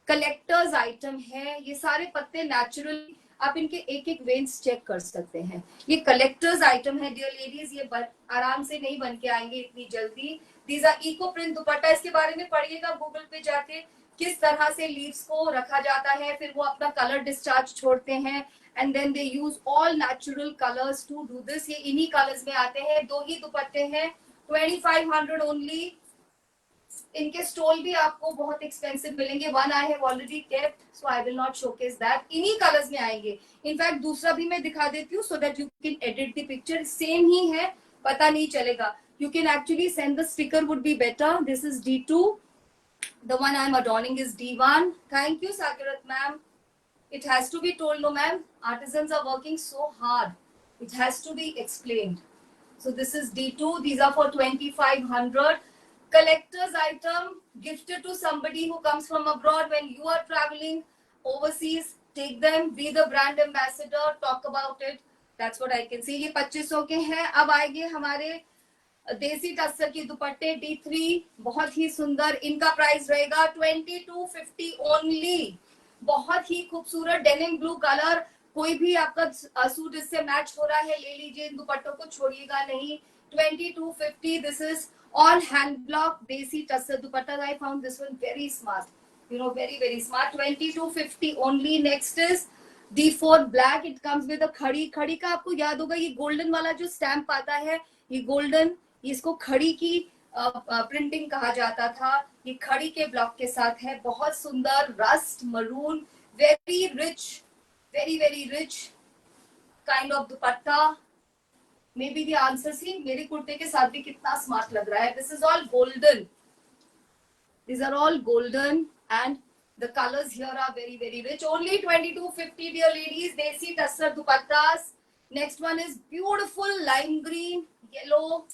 S1: कलेक्टर्स आइटम है. ये सारे पत्ते नेचुरल, आप इनके एक एक वेन्स चेक कर सकते हैं. ये कलेक्टर्स आइटम है डियर लेडीज. ये आराम से नहीं बन के आएंगे इतनी जल्दी. These are eco print dupatta. इसके बारे में पढ़िएगा गूगल पे जाके, किस तरह से लीव्स को रखा जाता है. फिर वो अपना कलर डिस्चार्ज छोड़ते हैं, and then they use all natural colors to do this. ये इन्हीं कलर्स में आते हैं. 2 ही दुपट्टे हैं. 2500 only. इनके स्टोल भी आपको बहुत एक्सपेंसिव मिलेंगे. One I have already kept, so I will not showcase that. इन्हीं कलर्स में आएंगे. इनफैक्ट दूसरा भी मैं दिखा देती हूँ, so that you can edit the picture. Same ही है, पता नहीं चलेगा. You can actually send the sticker would be better. This is D2. The one I'm adorning is D1. Thank you, Sakirat ma'am. It has to be told, no ma'am. Artisans are working so hard. It has to be explained. So this is D2. These are for 2500. Collector's item gifted to somebody who comes from abroad. When you are traveling overseas, take them, be the brand ambassador, talk about it. That's what I can see. ये 2500 के हैं. अब आएंगे हमारे देसी टस्सर की दुपट्टे D3. बहुत ही सुंदर. इनका प्राइस रहेगा 2250 ओनली. बहुत ही खूबसूरत डेनिम ब्लू कलर. कोई भी आपका सूट इससे मैच हो रहा है, ले लीजिए. इन दुपट्टों को छोड़िएगा नहीं. 2250. This is on hand block desi tussar dupatta. I found this one very smart, you know, very very smart. 2250 only. Next is D4 black. It comes with a खड़ी. खड़ी का आपको याद होगा, ये गोल्डन वाला जो स्टैम्प आता है, ये गोल्डन, इसको खड़ी की प्रिंटिंग कहा जाता था. ये खड़ी के ब्लॉक के साथ है. बहुत सुंदर rust maroon, very rich, very very rich kind of dupatta. Maybe the answer. See मेरे कुर्ते के साथ भी कितना स्मार्ट लग रहा है. This is all golden. These are all golden and the colors here are very very rich. Only 2250 dear ladies. Desi tussar dupattas. Next one is beautiful lime green, yellow.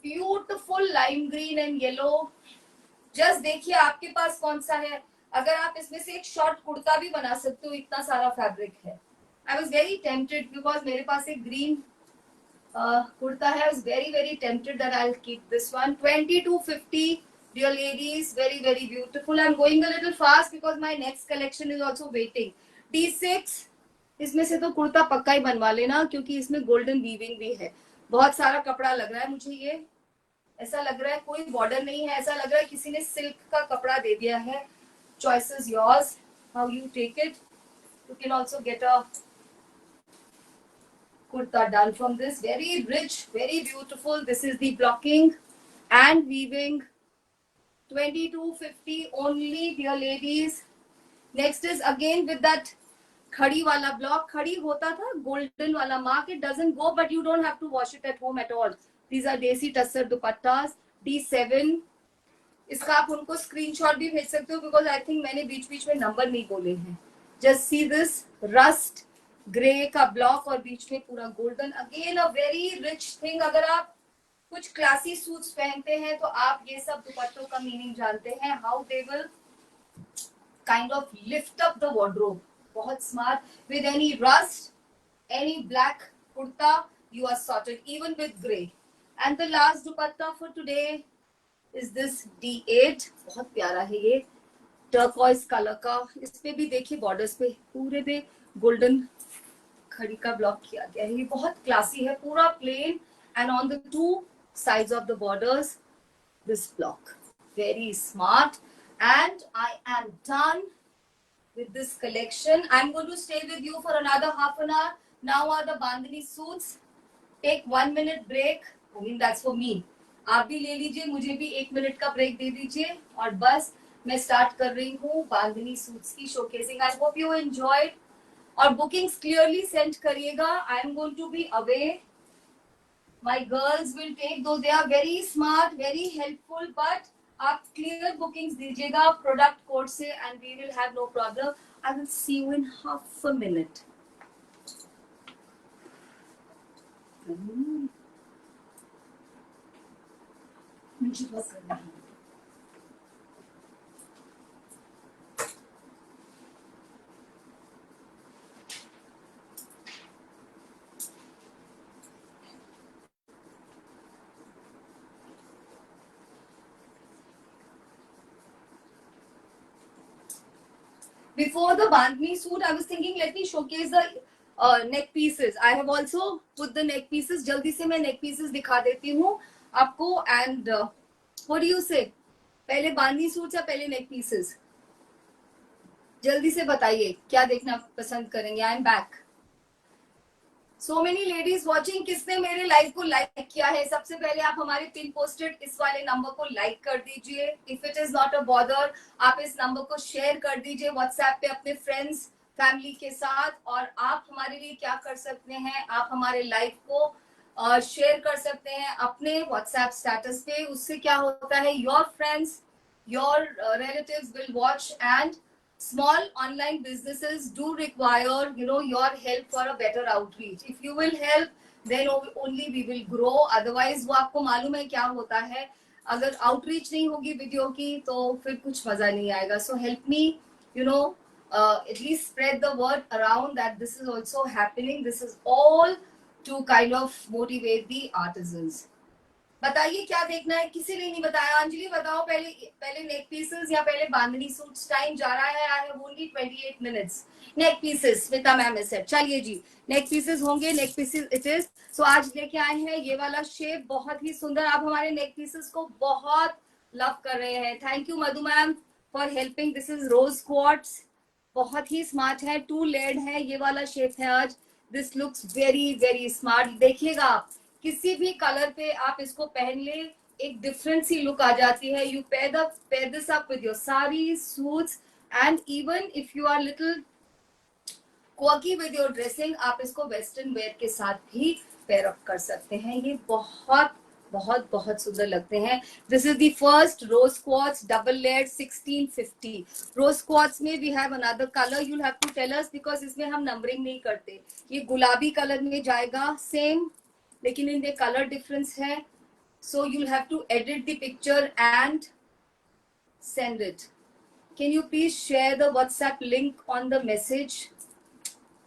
S1: Beautiful lime green and yellow. Just देखिए आपके पास कौन सा है. अगर आप इसमें से एक शॉर्ट कुर्ता भी बना सकते हो, इतना सारा फैब्रिक है. I was very tempted because मेरे पास एक green kurta hai. I was very very tempted that I'll keep this one. 2250 dear ladies, very very beautiful. I'm going a little fast because my next collection is also waiting. D6. इसमें से तो कुर्ता पक्का ही बनवा लेना, क्योंकि इसमें golden weaving भी है. बहुत सारा कपड़ा लग रहा है मुझे. ये ऐसा लग रहा है कोई बॉर्डर नहीं है, ऐसा लग रहा है किसी ने सिल्क का कपड़ा दे दिया है. Choice is yours, how you take it. You can also get a kurta done from this. Very rich, very beautiful. This is the blocking and weaving. 2250 only dear ladies. Next is again with that khadi wala block. Khadi hota tha golden wala mark. It doesn't go, but you don't have to wash it at home at all. These are desi tussar dupattas. D7. इसका आप उनको screenshot भी भेज सकते हो, because I think मैंने बीच बीच में नंबर नहीं बोले हैं. Just see this rust grey का ब्लॉक और बीच में पूरा golden. Again a very rich thing. अगर आप कुछ क्लासी सूट्स पहनते हैं तो आप ये सब दुपट्टों का मीनिंग जानते हैं. How they will kind of lift up the wardrobe. बहुत smart. With any rust, any black kurta, you are sorted, even with grey. And the last dupatta for today is this D8. बहुत प्यारा है ये, turquoise colour का. इस पे भी देखिए बॉर्डर्स पे पूरे पे गोल्डन खड़ी का ब्लॉक किया गया है. ये बहुत क्लासी है. पूरा plane and on the two sides of the borders this block. Very smart. And I am done with this collection. I'm going to stay with you for another half an hour. Now are the bandhani suits. Take 1 minute break. I mean that's for me. आप भी ले लीजिए, मुझे भी 1 minute का break दे दीजिए, और बस मैं स्टार्ट कर रही हूँ बांधनी सूट्स की showcasing. I hope you enjoyed. और बुकिंग्स क्लियरली सेंड करिएगा. I am going to be away. My girls will take, though they are very smart, very helpful, but आप क्लियर बुकिंग्स दीजिएगा प्रोडक्ट कोड से and we will have no problem. I will see you in half a minute. मुझे बस करना है. Before the bandhani suit, I was thinking, let me showcase the neck pieces. I have also put the neck pieces. जल्दी से मैं neck pieces दिखा देती हूँ आपको. And what do you say? पहले bandhani suits या पहले neck pieces? जल्दी से बताइए क्या देखना पसंद करेंगे. I am back. So many ladies watching, किसने मेरे लाइव को लाइक किया है? सबसे पहले आप हमारे पिन पोस्टेड इस वाले नंबर को लाइक कर दीजिए. If it is not a bother, आप इस नंबर को शेयर कर दीजिए व्हाट्सएप पे अपने फ्रेंड्स फैमिली के साथ. और आप हमारे लिए क्या कर सकते हैं, आप हमारे लाइव को शेयर कर सकते हैं अपने व्हाट्सएप स्टेटस पे. उससे क्या होता है, your friends, your relatives will watch, and small online businesses do require, your help for a better outreach. If you will help, then only we will grow. Otherwise, वो आपको मालूम है क्या होता है, अगर outreach नहीं होगी वीडियो की तो फिर कुछ मजा नहीं आएगा. So help me, at least spread the word around that this is also happening. This is all to kind of motivate the artisans. बताइए क्या देखना है, किसी ने नहीं बताया. अंजलि बताओ, पहले नेक पीसेस या पहले बांधनी सूट्स? टाइम जा रहा है. I have only 28 minutes. Neck pieces Smita ma'am ने सेट. चलिए जी, नेक पीसेस होंगे. Neck pieces it is. So आज लेके आए हैं ये वाला शेप, बहुत ही सुंदर. आप हमारे नेक पीसेस को बहुत लव कर रहे हैं. Thank you Madhu ma'am for helping. This is rose quartz, बहुत ही स्मार्ट है. 2 लेयर्ड है, ये वाला शेप है आज. This looks very very smart. देखिएगा आप, किसी भी कलर पे आप इसको पहन ले, एक डिफरेंट सी लुक आ जाती है. You pair this up with your sari, suits, and even if you are little quirky with your dressing, आप इसको वेस्टर्न वेयर के साथ भी पेयर अप कर सकते हैं. ये बहुत बहुत बहुत सुंदर लगते हैं. This is the first rose quartz double layer 1650. Rose quartz में we have another colour. You have to tell us, because इसमें हम नंबरिंग नहीं करते. ये गुलाबी कलर में जाएगा, सेम, लेकिन इनमें कलर डिफरेंस है. So you'll have to edit the picture and send it. Can you please share the WhatsApp link on the message?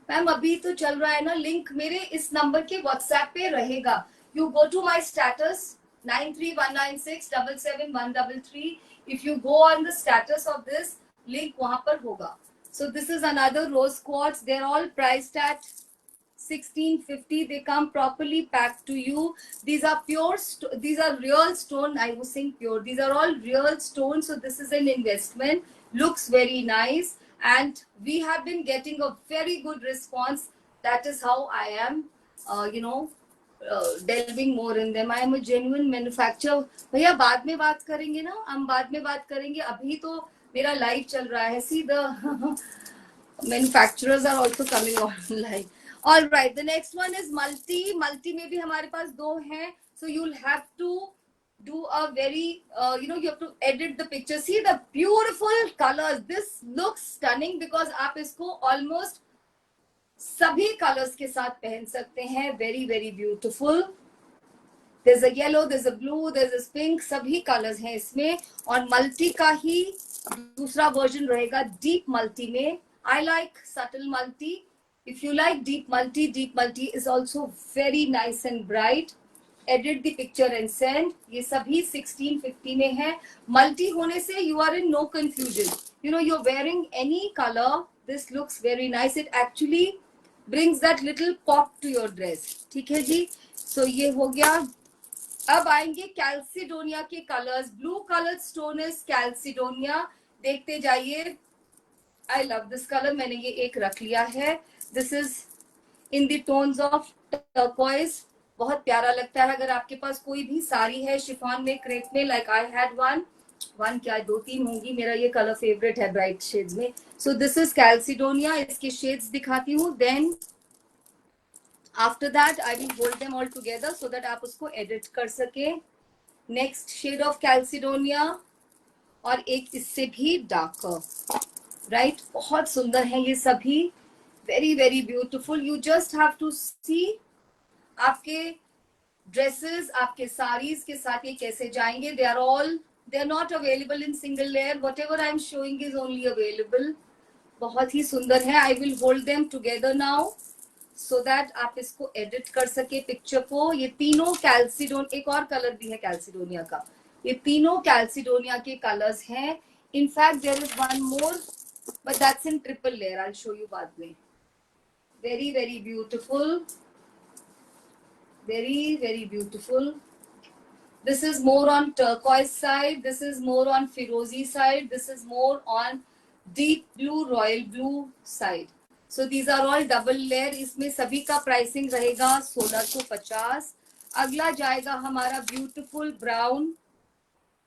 S1: Ma'am अभी तो चल रहा है ना लिंक, मेरे इस नंबर के व्हाट्सएप पे रहेगा. You go to my status 9319677133. If you go on the status of this link, वहां पर होगा. So this is another rose quartz. They are all priced at 1650. They come properly packed to you. These are pure, these are real stone. I was saying pure. These are all real stones. So this is an investment. Looks very nice. And we have been getting a very good response. That is how I am, delving more in them. I am a genuine manufacturer. भैया बाद में बात करेंगे ना, हम बाद में बात करेंगे. अभी तो मेरा लाइव चल रहा है. See, the manufacturers are also coming online. All right, the next one is multi. Multi में भी हमारे पास 2 हैं. So you'll have to do a very, you have to edit the picture. See the beautiful colors. This looks stunning because आप इसको almost सभी colors के साथ पहन सकते हैं. Very very beautiful. There's a yellow, there's a blue, there's a pink. सभी colors हैं इसमें. और multi का ही दूसरा version रहेगा deep multi में. I like subtle multi. If you like deep multi is also very nice and bright. Edit the picture and send. ये सभी 1650 में है. Multi होने से you are in no confusion. You're wearing any color. This looks very nice. It actually brings that little pop to your dress. ठीक है जी. So ये हो गया. अब आएंगे कैल्सिडोनिया के colours. Blue colour stone is chalcedony. देखते जाइए. I love this color. मैंने ये एक रख लिया है. This is in the tones of turquoise. बहुत प्यारा लगता है. अगर आपके पास कोई भी साड़ी है शिफॉन में, क्रेप में, like I had one क्या 2-3 होंगी. मेरा ये कलर फेवरेट है ब्राइट शेड्स में. So this is Calcedonia. इसके शेड्स दिखाती हूँ. Then after that I will hold them all together so that आप उसको edit कर सके. Next shade of Calcedonia और एक इससे भी darker. Right? बहुत सुंदर है ये सभी. Very very beautiful. You just have to see आपके ड्रेसेस, आपके साड़ीज के साथ ये कैसे जाएंगे. they are not available in single layer. Whatever I am showing is only available. बहुत ही सुंदर है. I will hold them together now so that आप इसको edit कर सके पिक्चर को. ये तीनों कैल्सिडोन, एक और कलर भी है कैल्सिडोनिया का. ये तीनों कैल्सिडोनिया के कलर्स हैं. In fact there is one more, but that's in triple layer. I'll show you बाद में. Very very beautiful. Very very beautiful. This is more on turquoise side. This is more on Firozi side. This is more on deep blue, royal blue side. So these are all double layer. इसमें सभी का pricing रहेगा 1650. अगला जाएगा हमारा beautiful brown.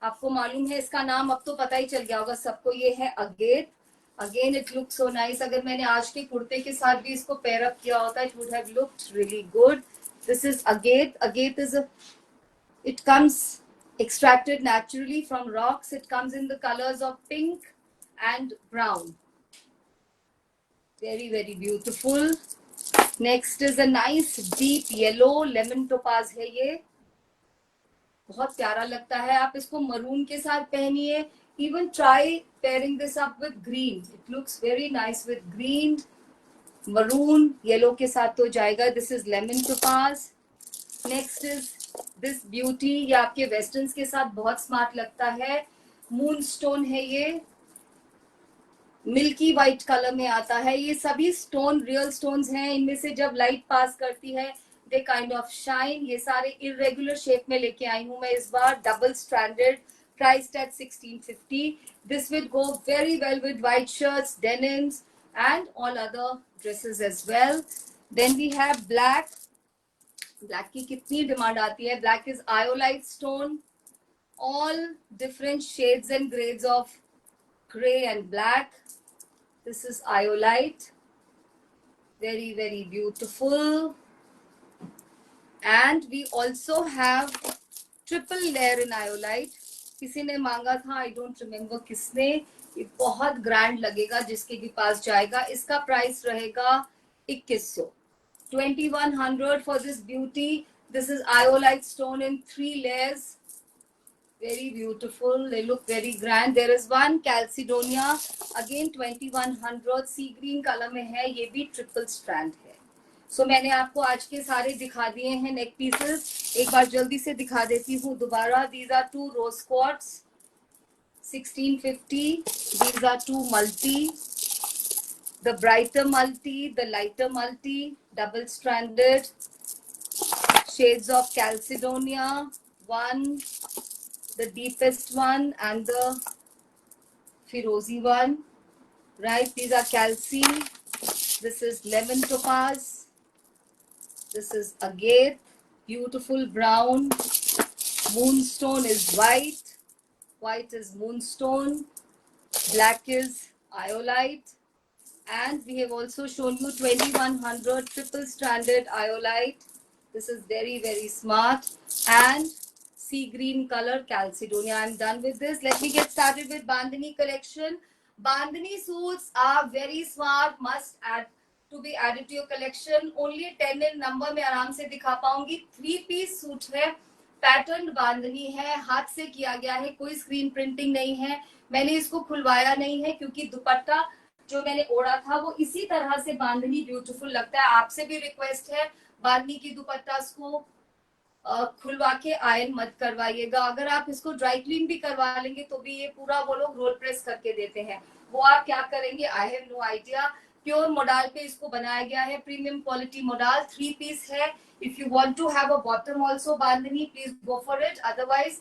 S1: आपको मालूम है इसका नाम अब तो पता ही चल गया होगा सबको, ये है agate. Again it look so nice. अगर मैंने आज के कुर्ते के साथ भी इसको पेयर अप किया होता it would have looked really good. This is agate. Agate is it comes extracted naturally from rocks. It comes in the colors of pink and brown. Very, very beautiful. Next is a nice deep yellow. Lemon topaz है ये, बहुत प्यारा लगता है. आप इसको maroon के साथ पहनिए. Even try pairing this up with green. It looks very nice with green. Maroon, yellow के साथ तो जाएगा. This is lemon topaz. Next is this beauty. ये आपके वेस्टर्न्स के साथ बहुत स्मार्ट लगता है. मून स्टोन है ये, मिल्की वाइट कलर में आता है. ये सभी स्टोन रियल स्टोन्स हैं. इनमें से जब लाइट पास करती है दे काइंड ऑफ शाइन. ये सारे इरेगुलर शेप में लेके आई हूं मैं इस बार. Double standard, priced at 1650. This will go very well with white shirts, denims and all other dresses as well. Then we have black. Black की कितनी डिमांड आती है. Black is iolite stone. All different shades and grades of grey and black. This is iolite. Very very beautiful. And we also have triple layer in iolite. किसी ने मांगा था, I don't remember किसने. ये बहुत grand लगेगा जिसके भी पास जाएगा. इसका प्राइस रहेगा 2100. 2100 for this beauty. This is iolite stone in 3 layers. Very beautiful. They look very grand. There is one Chalcedonia. Again 2100. Sea green color में है. ये भी triple strand है. So मैंने आपको आज के सारे दिखा दिए हैं नेक पीसेस. एक बार जल्दी से दिखा देती हूँ दोबारा. These are 2 rose quartz, 1650. These are 2 multi. The brighter multi, the lighter multi, double stranded, shades of Chalcedonia, one, the deepest one and the Firozi one, right? These are Calci. This is lemon topaz. This is agate, beautiful brown. Moonstone is white. White is moonstone. Black is iolite. And we have also shown you 2100 triple stranded iolite. This is very, very smart. And sea green color Chalcedonia. I'm done with this. Let me get started with Bandhani collection. Bandhani suits are very smart. Must add to be added to your collection. Only 10 in number में आराम से दिखा पाऊंगी. 3-piece suit है. Pattern बांधनी है. हाथ से किया गया है. कोई स्क्रीन प्रिंटिंग नहीं है. मैंने इसको खुलवाया नहीं है क्योंकि दुपट्टा जो मैंने ओढ़ा था वो इसी तरह से बांधनी ब्यूटीफुल लगता है. आपसे भी रिक्वेस्ट है बांधनी की दुपट्टा को खुलवा के आयरन मत करवाइएगा. अगर आप इसको ड्राई क्लीन भी करवा लेंगे तो भी ये पूरा वो लोग रोल प्रेस करके देते हैं. वो आप क्या करेंगे I have no idea. Pure modal पे इसको बनाया गया है. Premium quality modal. 3 पीस है. If you want to have a bottom also bandhani please go for it. Otherwise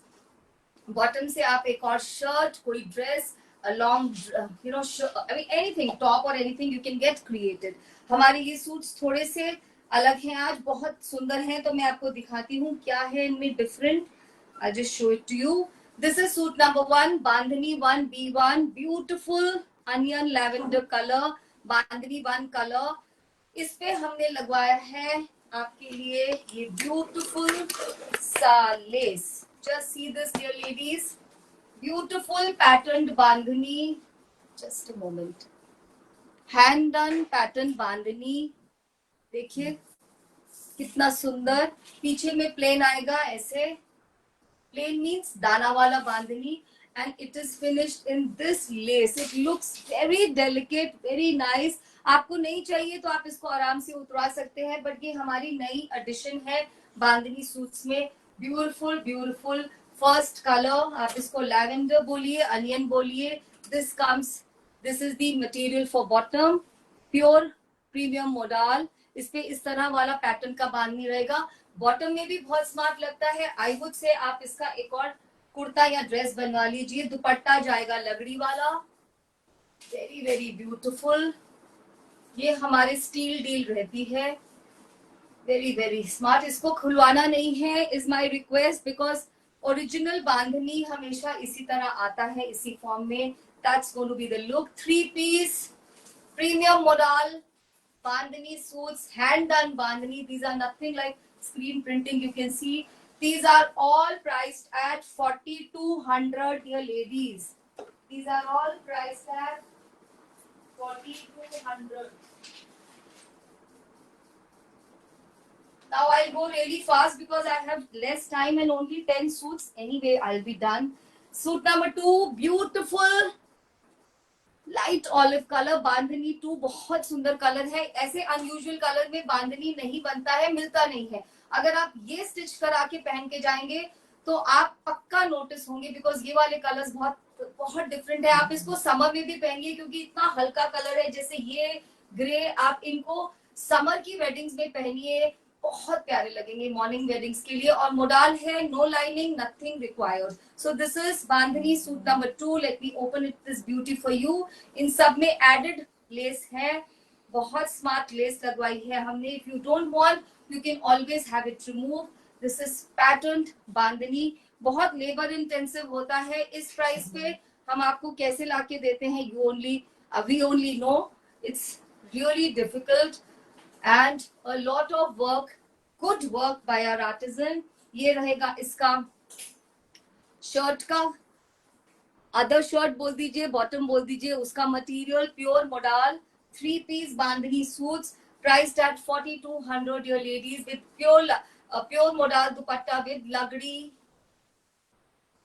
S1: bottom से आप एक और शर्ट, कोई dress, a long I mean anything, top or anything you can get created. हमारे ये suits थोड़े से अलग हैं आज, बहुत सुंदर हैं. तो मैं आपको दिखाती हूँ क्या है इनमें different. I'll just show it to you. This is suit number 1, Bandhani 1B1. Beautiful onion lavender color. Bandhani 1 color. इस पे हमने लगवाया है आपके लिए ये beautiful सा lace. Just see this dear ladies. Beautiful patterned bandhani. Just a moment. Hand done patterned bandhani. देखिए कितना सुंदर. पीछे में प्लेन आएगा ऐसे. Plain means दाना वाला बांधनी. And it is finished in this lace. It looks very delicate, very nice. आपको नहीं चाहिए तो आप इसको आराम से उतरवा सकते हैं. बट ये हमारी नई एडिशन है बांधनी सूट्स में. Beautiful beautiful. फर्स्ट कलर आप इसको लैवेंडर बोलिए, अनियन बोलिए. This is the material for bottom. Pure premium modal. इस पे इस तरह वाला पैटर्न का बांधनी रहेगा. बॉटम में भी बहुत स्मार्ट लगता है. आई वुड से आप इसका एक और कुर्ता या ड्रेस बनवा लीजिए. दुपट्टा जाएगा लगड़ी वाला. Very very beautiful. ये हमारे स्टील डील रहती है, वेरी वेरी स्मार्ट। इसको खुलवाना नहीं है is my request, because original bandhani हमेशा इसी तरह आता है, इसी फॉर्म में। That's going to be the look. 3 piece premium modal bandhani suits, hand done bandhani. These are nothing like screen printing, you can see. These are all priced at 4200, dear ladies. These are all priced at 4200. Now I'll go really fast because I have less time and only 10 suits. Anyway, I'll be done. Suit number 2, beautiful light olive colour, bandhani 2 बहुत सुंदर colour है। ऐसे unusual colour में बांधनी नहीं बनता है, मिलता नहीं है। अगर आप ये स्टिच करा के पहन के जाएंगे तो आप पक्का नोटिस होंगे, बिकॉज ये वाले कलर्स बहुत बहुत डिफरेंट है। आप इसको समर में भी पहनिए क्योंकि इतना हल्का कलर है। जैसे ये ग्रे, आप इनको समर की वेडिंग्स में पहनिए, बहुत प्यारे लगेंगे मॉर्निंग वेडिंग्स के लिए। और मोडाल है, no lining, nothing required. So this is bandhani suit number 2। Let me open it this beauty for you. इन सब में एडेड लेस है, बहुत स्मार्ट लेस लगवाई है हमने। If you don't want, you can always have it remove. This is patterned bandhani, बहुत labour intensive होता है। इस प्राइस पे हम आपको कैसे लाके देते हैं, you only we only know. It's really difficult and a lot of work, good work by our artisan. ये रहेगा इसका शर्ट का, अदर शर्ट बोल दीजिए, बॉटम बोल दीजिए, उसका material pure modal 3 piece bandhani suits priced at 4200, your ladies, with pure modal dupatta with lagdi.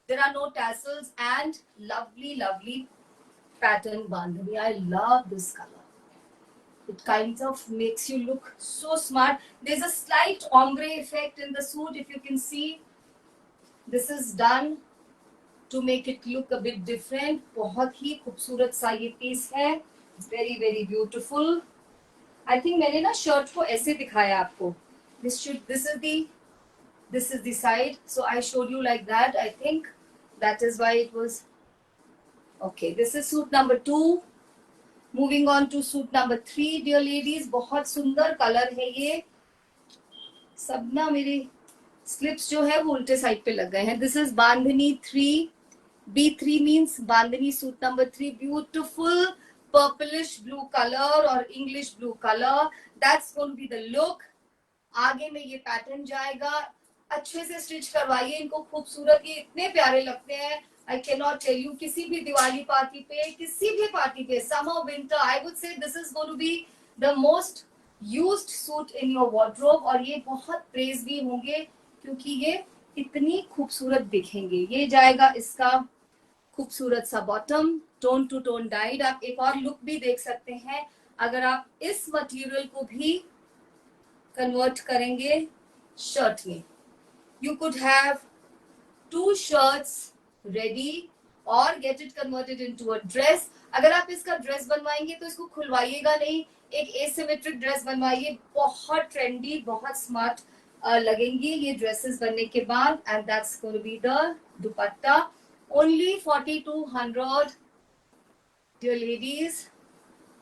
S1: There are no tassels and lovely pattern bandhani. I love this color. It kind of makes you look so smart. There's a slight ombre effect in the suit, if you can see. This is done to make it look a bit different. बहुत ही खूबसूरत सा ये piece है, very beautiful. I think मैंने ना shirt को ऐसे दिखाया आपको. This is the side. So I showed you like that. I think that is why it was okay. This is suit number 2. Moving on to suit number 3, dear ladies. बहुत सुंदर colour है ये। सब ना मेरे स्लिप्स जो है वो उल्टे साइड पे लग गए हैं। This is bandhani 3, B3 means bandhani suit number 3। Beautiful purplish blue colour और English blue colour, that's going to be the look. आगे में ये पैटर्न जाएगा, अच्छे से स्टिच करवाइए इनको, खूबसूरत, ये इतने प्यारे लगते हैं। I cannot tell you, किसी भी दिवाली पार्टी पे, किसी भी पार्टी पे, summer winter, I would say this is going to be the most used suit in your wardrobe। और ये बहुत प्रेज भी होंगे क्योंकि ये इतनी खूबसूरत दिखेंगे। ये जाएगा इसका खूबसूरत सा bottom, tone to tone dyed. आप एक और लुक भी देख सकते हैं अगर आप इस मटेरियल को भी कन्वर्ट करेंगे शर्ट में। You could have 2 shirts ready or get it converted into a dress. अगर आप इसका ड्रेस बनवाएंगे तो इसको खुलवाइएगा नहीं, एक एसिमेट्रिक ड्रेस बनवाइए। बहुत ट्रेंडी, बहुत स्मार्ट लगेंगी ये ड्रेसेस बनने के बाद। And that's going to be the dupatta, only 4200, dear ladies.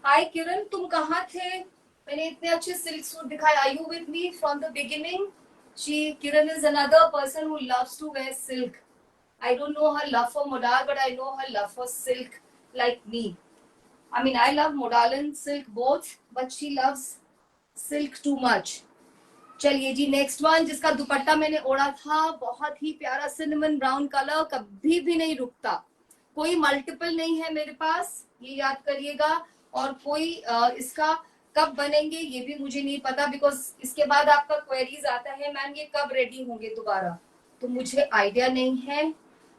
S1: Hi Kiran, तुम कहाँ थे? मैंने इतने अच्छे सिल्क सूट दिखाए। Are you with me from the beginning? Kiran is another person who loves to wear silk. I don't know her love for modal, but I know her love for silk like me. I mean, I love modal and silk both, but she loves silk too much. चलिए जी, next one, जिसका दुपट्टा मैंने ओढ़ा था, बहुत ही प्यारा cinnamon brown colour, कभी भी नहीं रुकता। कोई मल्टीपल नहीं है मेरे पास, ये याद करिएगा। और कोई इसका कब बनेंगे ये भी मुझे नहीं पता, बिकॉज इसके बाद आपका क्वेरीज आता है मैम ये कब रेडी होंगे दोबारा, तो मुझे आइडिया नहीं है।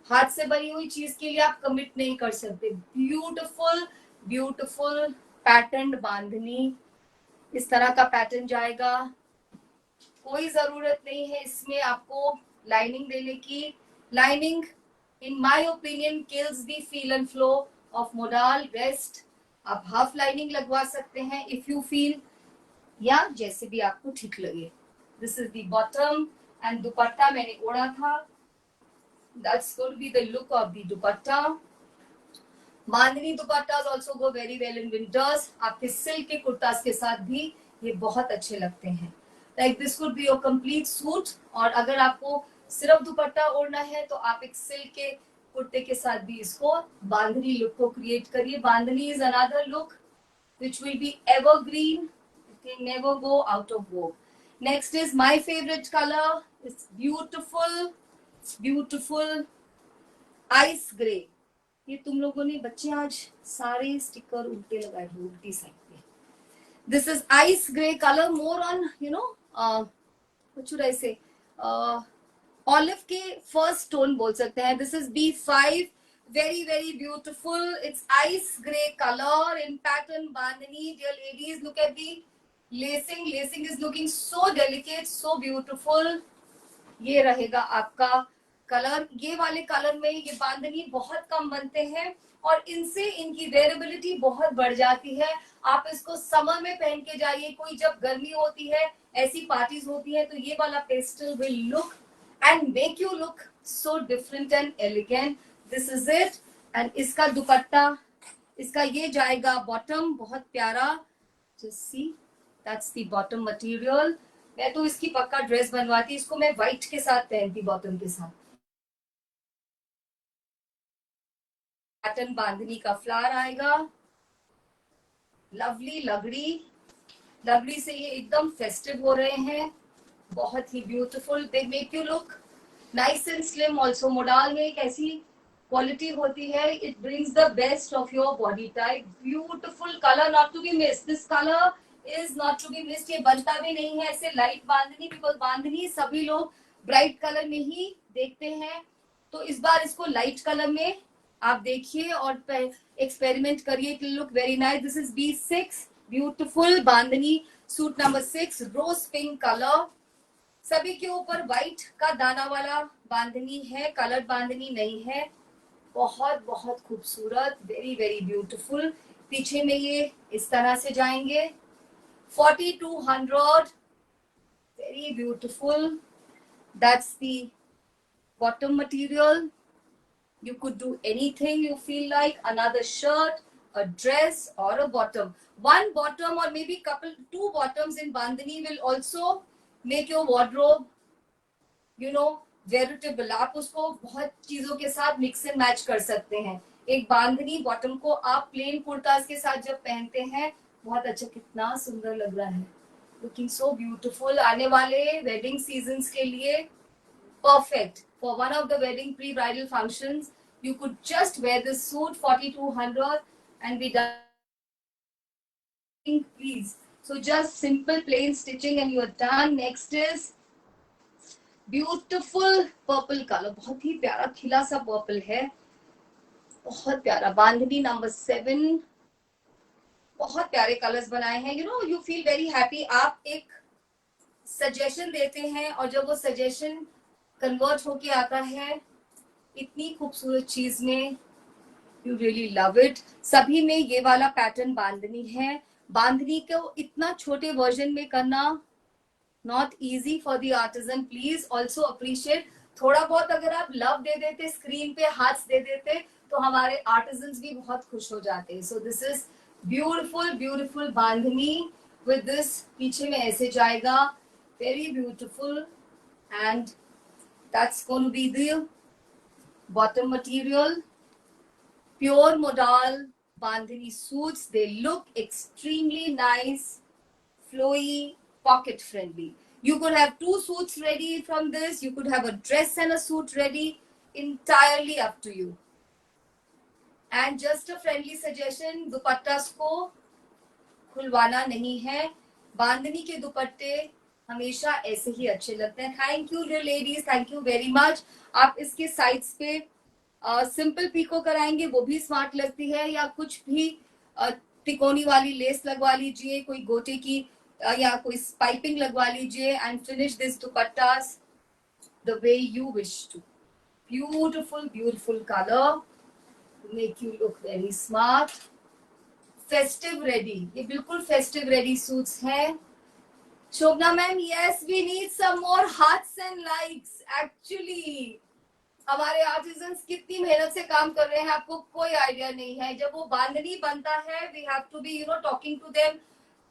S1: हाथ से बनी हुई चीज के लिए आप कमिट नहीं कर सकते। ब्यूटिफुल ब्यूटिफुल पैटर्न बांधनी, इस तरह का पैटर्न जाएगा। कोई जरूरत नहीं है इसमें आपको लाइनिंग देने की। Lining in my opinion kills the feel and flow of modal waist. आप हाफ लाइनिंग लगवा सकते हैं इफ यू फील, या जैसे भी आपको ठीक लगे। This is the bottom and dupatta मैंने ओढ़ा था। That's going to be the look of the dupatta. Bandhani dupattas also go very well in winters. आपके सिल्क के कुर्तास के साथ भी ये बहुत अच्छे लगते हैं. Like this could be your complete suit. और अगर आपको सिर्फ दुपट्टा ओढ़ना है तो आप एक सिल्क के कुर्ते के साथ भी इसको बांधनी लुक को क्रिएट करिए. Bandhani is another look which will be evergreen. It will never go out of vogue. Next is my favorite color. It's beautiful, beautiful ice gray. ये तुम लोगों ने बच्चे आज सारे स्टिकर उल्टे लगाए हैं उल्टी साइड पे. This is ice gray color, more on what should I say? Olive के first tone बोल सकते हैं. This is B5. Very very beautiful. It's ice gray color in pattern bandhani. Dear ladies, look at the lacing. Lacing is looking so delicate, so beautiful. ये रहेगा आपका colour. ये वाले colour में ये बांधनी बहुत कम बनते हैं और इनसे इनकी वेरेबिलिटी बहुत बढ़ जाती है. आप इसको समर में पहन के जाइए. कोई जब गर्मी होती है, ऐसी पार्टीज होती है, तो ये वाला pastel will look and make you look so different and elegant. This is it. And इसका दुपट्टा, इसका ये जाएगा बॉटम, बहुत प्यारा. Just see, that's the bottom material. मैं तो इसकी पक्का ड्रेस बनवाती. इसको मैं व्हाइट के साथ पहनती, बॉटम के साथ. पैटर्न बांधनी का फ्लावर आएगा. लवली लगड़ी. लगड़ी से ये एकदम फेस्टिव हो रहे हैं. बहुत ही beautiful. They make you look nice and slim. Also modal में एक ऐसी क्वालिटी होती है. It brings the best of your body type. Beautiful colour, not to be missed. This colour is not to be missed. ये बनता भी नहीं है ऐसे लाइट बांधनी, बिकॉज बांधनी सभी लोग ब्राइट कलर में ही देखते हैं. तो इस बार इसको लाइट कलर में आप देखिए और एक्सपेरिमेंट करिए. It will look very nice. This is B6. Beautiful bandhani suit number 6, rose pink colour. सभी के ऊपर व्हाइट का दाना वाला बांधनी है, कलर बांधनी नहीं है. बहुत बहुत खूबसूरत, वेरी वेरी ब्यूटीफुल. पीछे में ये इस तरह से जाएंगे. 4200, very beautiful. That's the bottom material. You could do anything you feel like. Another shirt, a dress, or a bottom. One bottom or maybe two bottoms in bandhani will also make your wardrobe, veritable. आप उसको बहुत चीजों के साथ mix and match कर सकते हैं. एक बांधनी बॉटम को आप प्लेन कुर्तास के साथ जब पहनते हैं, बहुत अच्छा, कितना सुंदर लग रहा है. Looking so beautiful. आने वाले वेडिंग सीजन्स के लिए perfect. For one of the wedding pre-bridal functions, you could just wear this suit, 4200, and be done. Please. So just simple plain stitching and you are done. Next is beautiful purple color. बहुत ही प्यारा खिला सा purple है, बहुत प्यारा. बांधनी number 7. बहुत प्यारे colours बनाए हैं. You feel very happy. आप एक सजेशन देते हैं और जब वो सजेशन कन्वर्ट होके आता है इतनी खूबसूरत चीज में, यू रियली लव इट. सभी में ये वाला पैटर्न बांधनी है. बांधनी को इतना छोटे वर्जन में करना not easy for the artisan. Please also appreciate. थोड़ा बहुत अगर आप लव दे देते, स्क्रीन पे हाथ दे देते, तो हमारे आर्टिजन भी बहुत खुश हो जाते. सो this is beautiful beautiful bandhani with this. पीछे में ऐसे जाएगा, very beautiful. And that's going to be the bottom material. Pure modal bandhani suits. They look extremely nice, flowy, pocket friendly. You could have 2 suits ready from this. You could have a dress and a suit ready. Entirely up to you. And just a friendly suggestion, दुपट्टास को खुलवाना नहीं है. बांधनी के दुपट्टे हमेशा ऐसे ही अच्छे लगते हैं. Thank you dear ladies, thank you very much. आप इसके साइड्स पे सिंपल पीको कराएंगे, वो भी स्मार्ट लगती है. या कुछ भी तिकोनी वाली लेस लगवा लीजिए, कोई गोटे की या कोई पाइपिंग लगवा लीजिए. And finish this dupattas the way you wish to. Beautiful beautiful colour, make you look very smart. Festive ready, ये बिल्कुल फेस्टिव रेडी सूट्स हैं. Shobna ma'am, yes, we need some more hearts and likes. Actually, हमारे artisans कितनी मेहनत से काम कर रहे हैं, आपको कोई आइडिया नहीं है। जब वो बांधनी बनता है, we have to be talking to them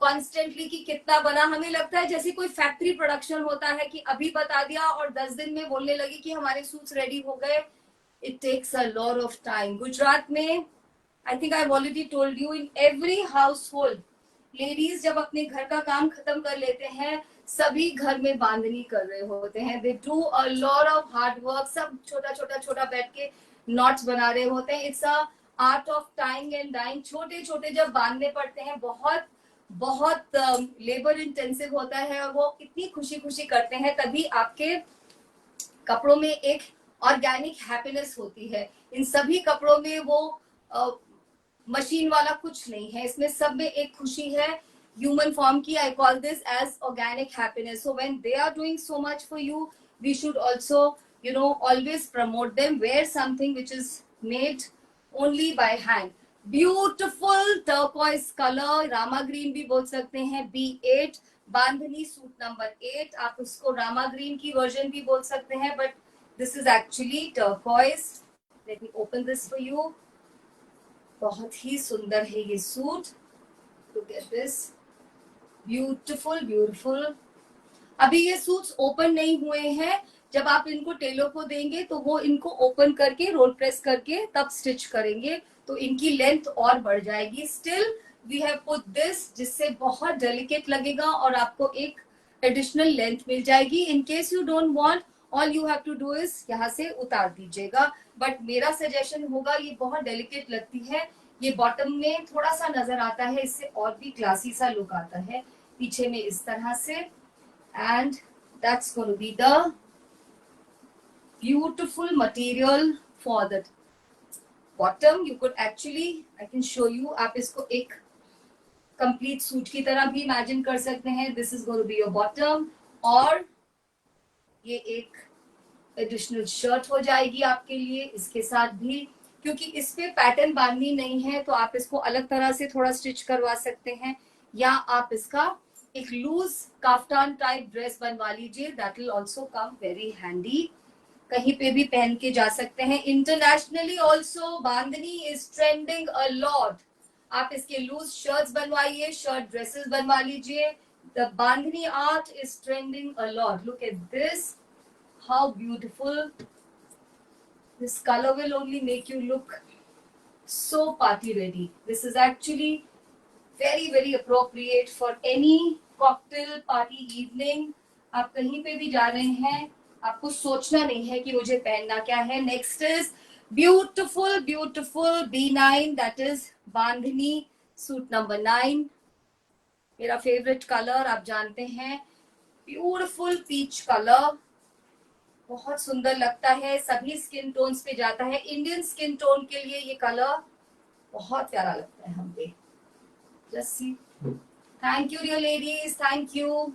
S1: constantly कि कितना बना। हमें लगता है जैसे कोई फैक्ट्री प्रोडक्शन होता है कि अभी बता दिया और 10 दिन में बोलने लगी कि हमारे सूट्स रेडी हो गए। It takes a lot of time. Gujarat में I think I have already told you, in every household ladies जब अपने घर का काम खत्म कर लेते हैं, सभी घर में बांधनी कर रहे होते हैं। They do a lot of hard work. सब छोटा छोटा छोटा बैठ के नॉट्स बना रहे होते हैं। It's a art of tying and dyeing. छोटे छोटे जब बांधने पड़ते हैं, बहुत बहुत लेबर इंटेंसिव होता है और वो इतनी खुशी खुशी करते हैं, तभी आपके कपड़ों में एक ऑर्गेनिक हैप्पीनेस होती है। इन सभी कपड़ों में वो मशीन वाला कुछ नहीं है, इसमें सब में एक खुशी है ह्यूमन फॉर्म की। I call this as organic happiness. So when they are doing so much for you, we should also always promote them. Wear something which is made only by hand. Beautiful turquoise color, Rama green भी बोल सकते हैं, B8 बांधनी suit number 8। आप उसको Rama green की version भी बोल सकते हैं, but this is actually turquoise. Let me open this for you. बहुत ही सुंदर है ये suit. Look at this, beautiful beautiful. अभी ये सूट्स ओपन नहीं हुए हैं। जब आप इनको टेलर को देंगे तो वो इनको ओपन करके रोल प्रेस करके तब स्टिच करेंगे, तो इनकी लेंथ और बढ़ जाएगी। Still we have put this, जिससे बहुत डेलिकेट लगेगा और आपको एक एडिशनल लेंथ मिल जाएगी। In case you don't want, all you have to do is यहाँ से उतार दीजिएगा। बट मेरा सजेशन होगा, ये बहुत डेलिकेट लगती है। ये बॉटम में थोड़ा सा नजर आता है, इससे और भी क्लासी सा लुक आता है पीछे में इस तरह से। and that's going to be the beautiful material for the bottom. You could actually, I can show you, आप इसको एक complete सूट की तरह भी imagine कर सकते हैं। This is going to be your bottom, और ये एक एडिशनल शर्ट हो जाएगी आपके लिए इसके साथ भी। क्योंकि इस पे पैटर्न बांधनी नहीं है, तो आप इसको अलग तरह से थोड़ा स्टिच करवा सकते हैं, या आप इसका एक लूज काफ्तान टाइप ड्रेस बनवा लीजिए। That will also come very handy. कहीं पे भी पहन के जा सकते हैं। Internationally also bandhani is trending a lot. आप इसके लूज शर्ट्स बनवाइए, शर्ट ड्रेसेस बनवा लीजिए। The bandhani art is trending a lot. Look at this, how beautiful. This color will only make you look so party ready. This is actually very very appropriate for any cocktail party evening. आप कहीं पे भी जा रहे हैं, आपको सोचना नहीं है कि मुझे पहनना क्या है। Next is beautiful beautiful B9, that is bandhani suit number 9। मेरा फेवरेट कलर आप जानते हैं, ब्यूटिफुल पीच कलर, बहुत सुंदर लगता है, सभी स्किन टोन्स पे जाता है। इंडियन स्किन टोन के लिए ये कलर बहुत प्यारा लगता है हम पे। Just see, thank you dear ladies, thank you.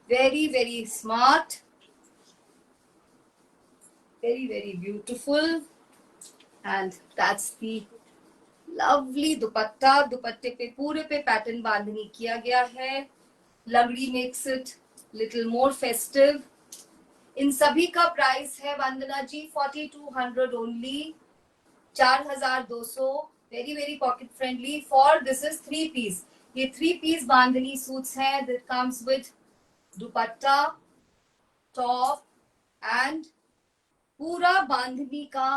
S1: Very very smart, very very beautiful, and that's the lovely dupatta. दुपट्टे पे पूरे पे पैटर्न बांधनी किया गया है। लंगड़ी makes it little more festive. इन सभी का प्राइस है Vandana ji 4200 only, 4200। Very very pocket friendly for this is 3 piece. ये 3 पीस बांधनी सूट्स हैं। That comes with dupatta, top and पूरा बांधनी का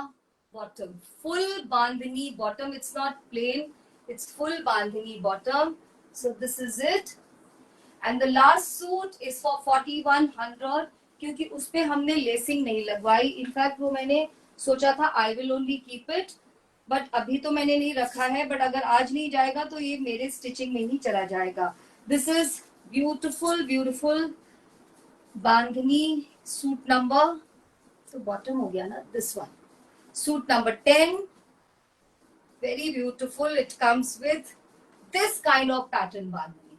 S1: bottom, full bandhani bottom. It's not plain, it's full bandhani bottom. So this is it, and the last suit is for 4100, क्योंकि उस पे हमने lacing नहीं लगवाई। इनफैक्ट वो मैंने सोचा था I will only keep it, but अभी तो मैंने नहीं रखा है। बट अगर आज नहीं जाएगा तो ये मेरे स्टिचिंग में ही चला जाएगा। This is beautiful beautiful bandhani suit number, तो बॉटम हो गया ना, this one suit number 10। Very beautiful, it comes with this kind of pattern bandhani.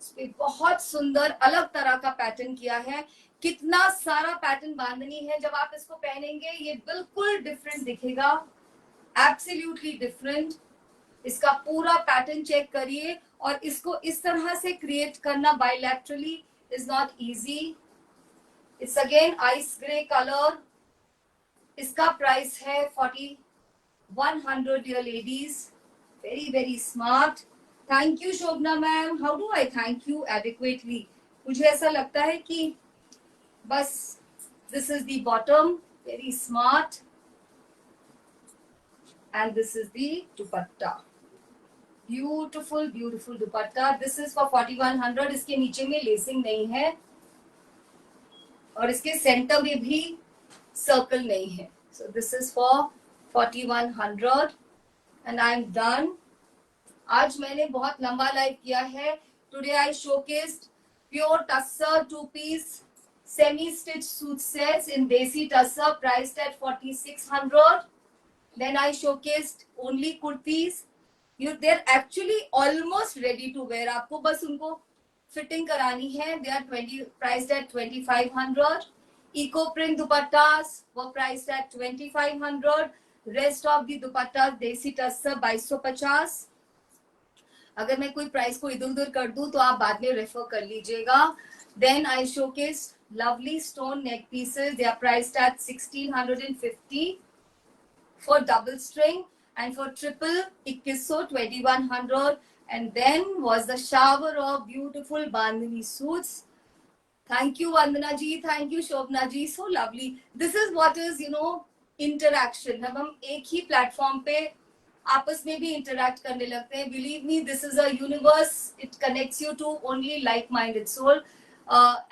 S1: इसपे बहुत सुंदर अलग तरह का पैटर्न किया है। कितना सारा पैटर्न बांधनी है, जब आप इसको पहनेंगे ये बिल्कुल डिफरेंट दिखेगा, एब्सोल्युटली डिफरेंट। इसका पूरा पैटर्न चेक करिए, और इसको इस तरह से क्रिएट करना bilaterally is not easy. It's again ice grey colour. इसका प्राइस है 4100 dear ladies. Very very smart. Thank you Shobhana ma'am. How do I thank you adequately? मुझे ऐसा लगता है कि बस this is the bottom, very smart, and this is the dupatta. Beautiful beautiful dupatta. This is for 4100. इसके नीचे में lacing नहीं है और इसके सेंटर में भी सर्कल नहीं है. So this is for 4100 and I am done. आज मैंने बहुत लंबा लाइव किया है. Today I showcased pure tussar 2-piece semi-stitched suit sets in desi tussar priced at 4600. Then I showcased only kurtis. They're actually almost ready to wear. आपको बस उनको fitting करानी है. They are priced at 2500. Eco print dupattas were priced at 2500. Rest of the dupattas desi tussar 2250. अगर मैं कोई price को इधर उधर कर दूं तो आप बाद में रेफर कर लीजिएगा. Then I showcased lovely stone neck pieces. They are priced at 1650 for double string and for triple 2100. And then was the shower of beautiful bandhani suits. Thank you Vandana ji, thank you Shobna ji, so lovely. This is what is interaction. जब हम एक ही platform पे आपस में भी interact करने लगते हैं. Believe me, this is a universe. It connects you to only like-minded soul.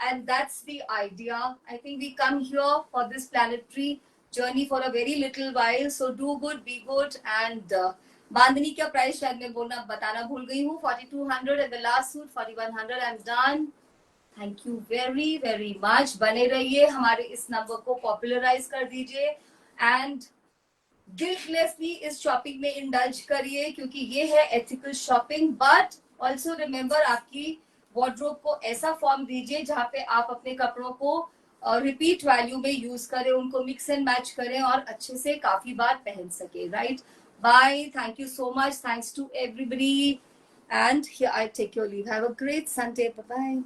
S1: And that's the idea. I think we come here for this planetary journey for a very little while. So do good, be good. And बांधनी का price शायद मैं बताना भूल गई हूँ. 4200 and the last suit 4100. I'm done. Thank you very very much. बने रहिए, हमारे इस नंबर को पॉपुलराइज कर दीजिए एंड गिल्टलेसली इस शॉपिंग में इंडल्ज करिए क्योंकि ये है ethical shopping. But also remember आपकी वार्डरोब को ऐसा फॉर्म दीजिए जहाँ पे आप अपने कपड़ों को रिपीट वैल्यू में यूज करें, उनको मिक्स एंड मैच करें और अच्छे से काफी बार पहन सके. Right. Bye. Thank you so much. Thanks to everybody and here I take your leave. Have a great Sunday. Bye bye.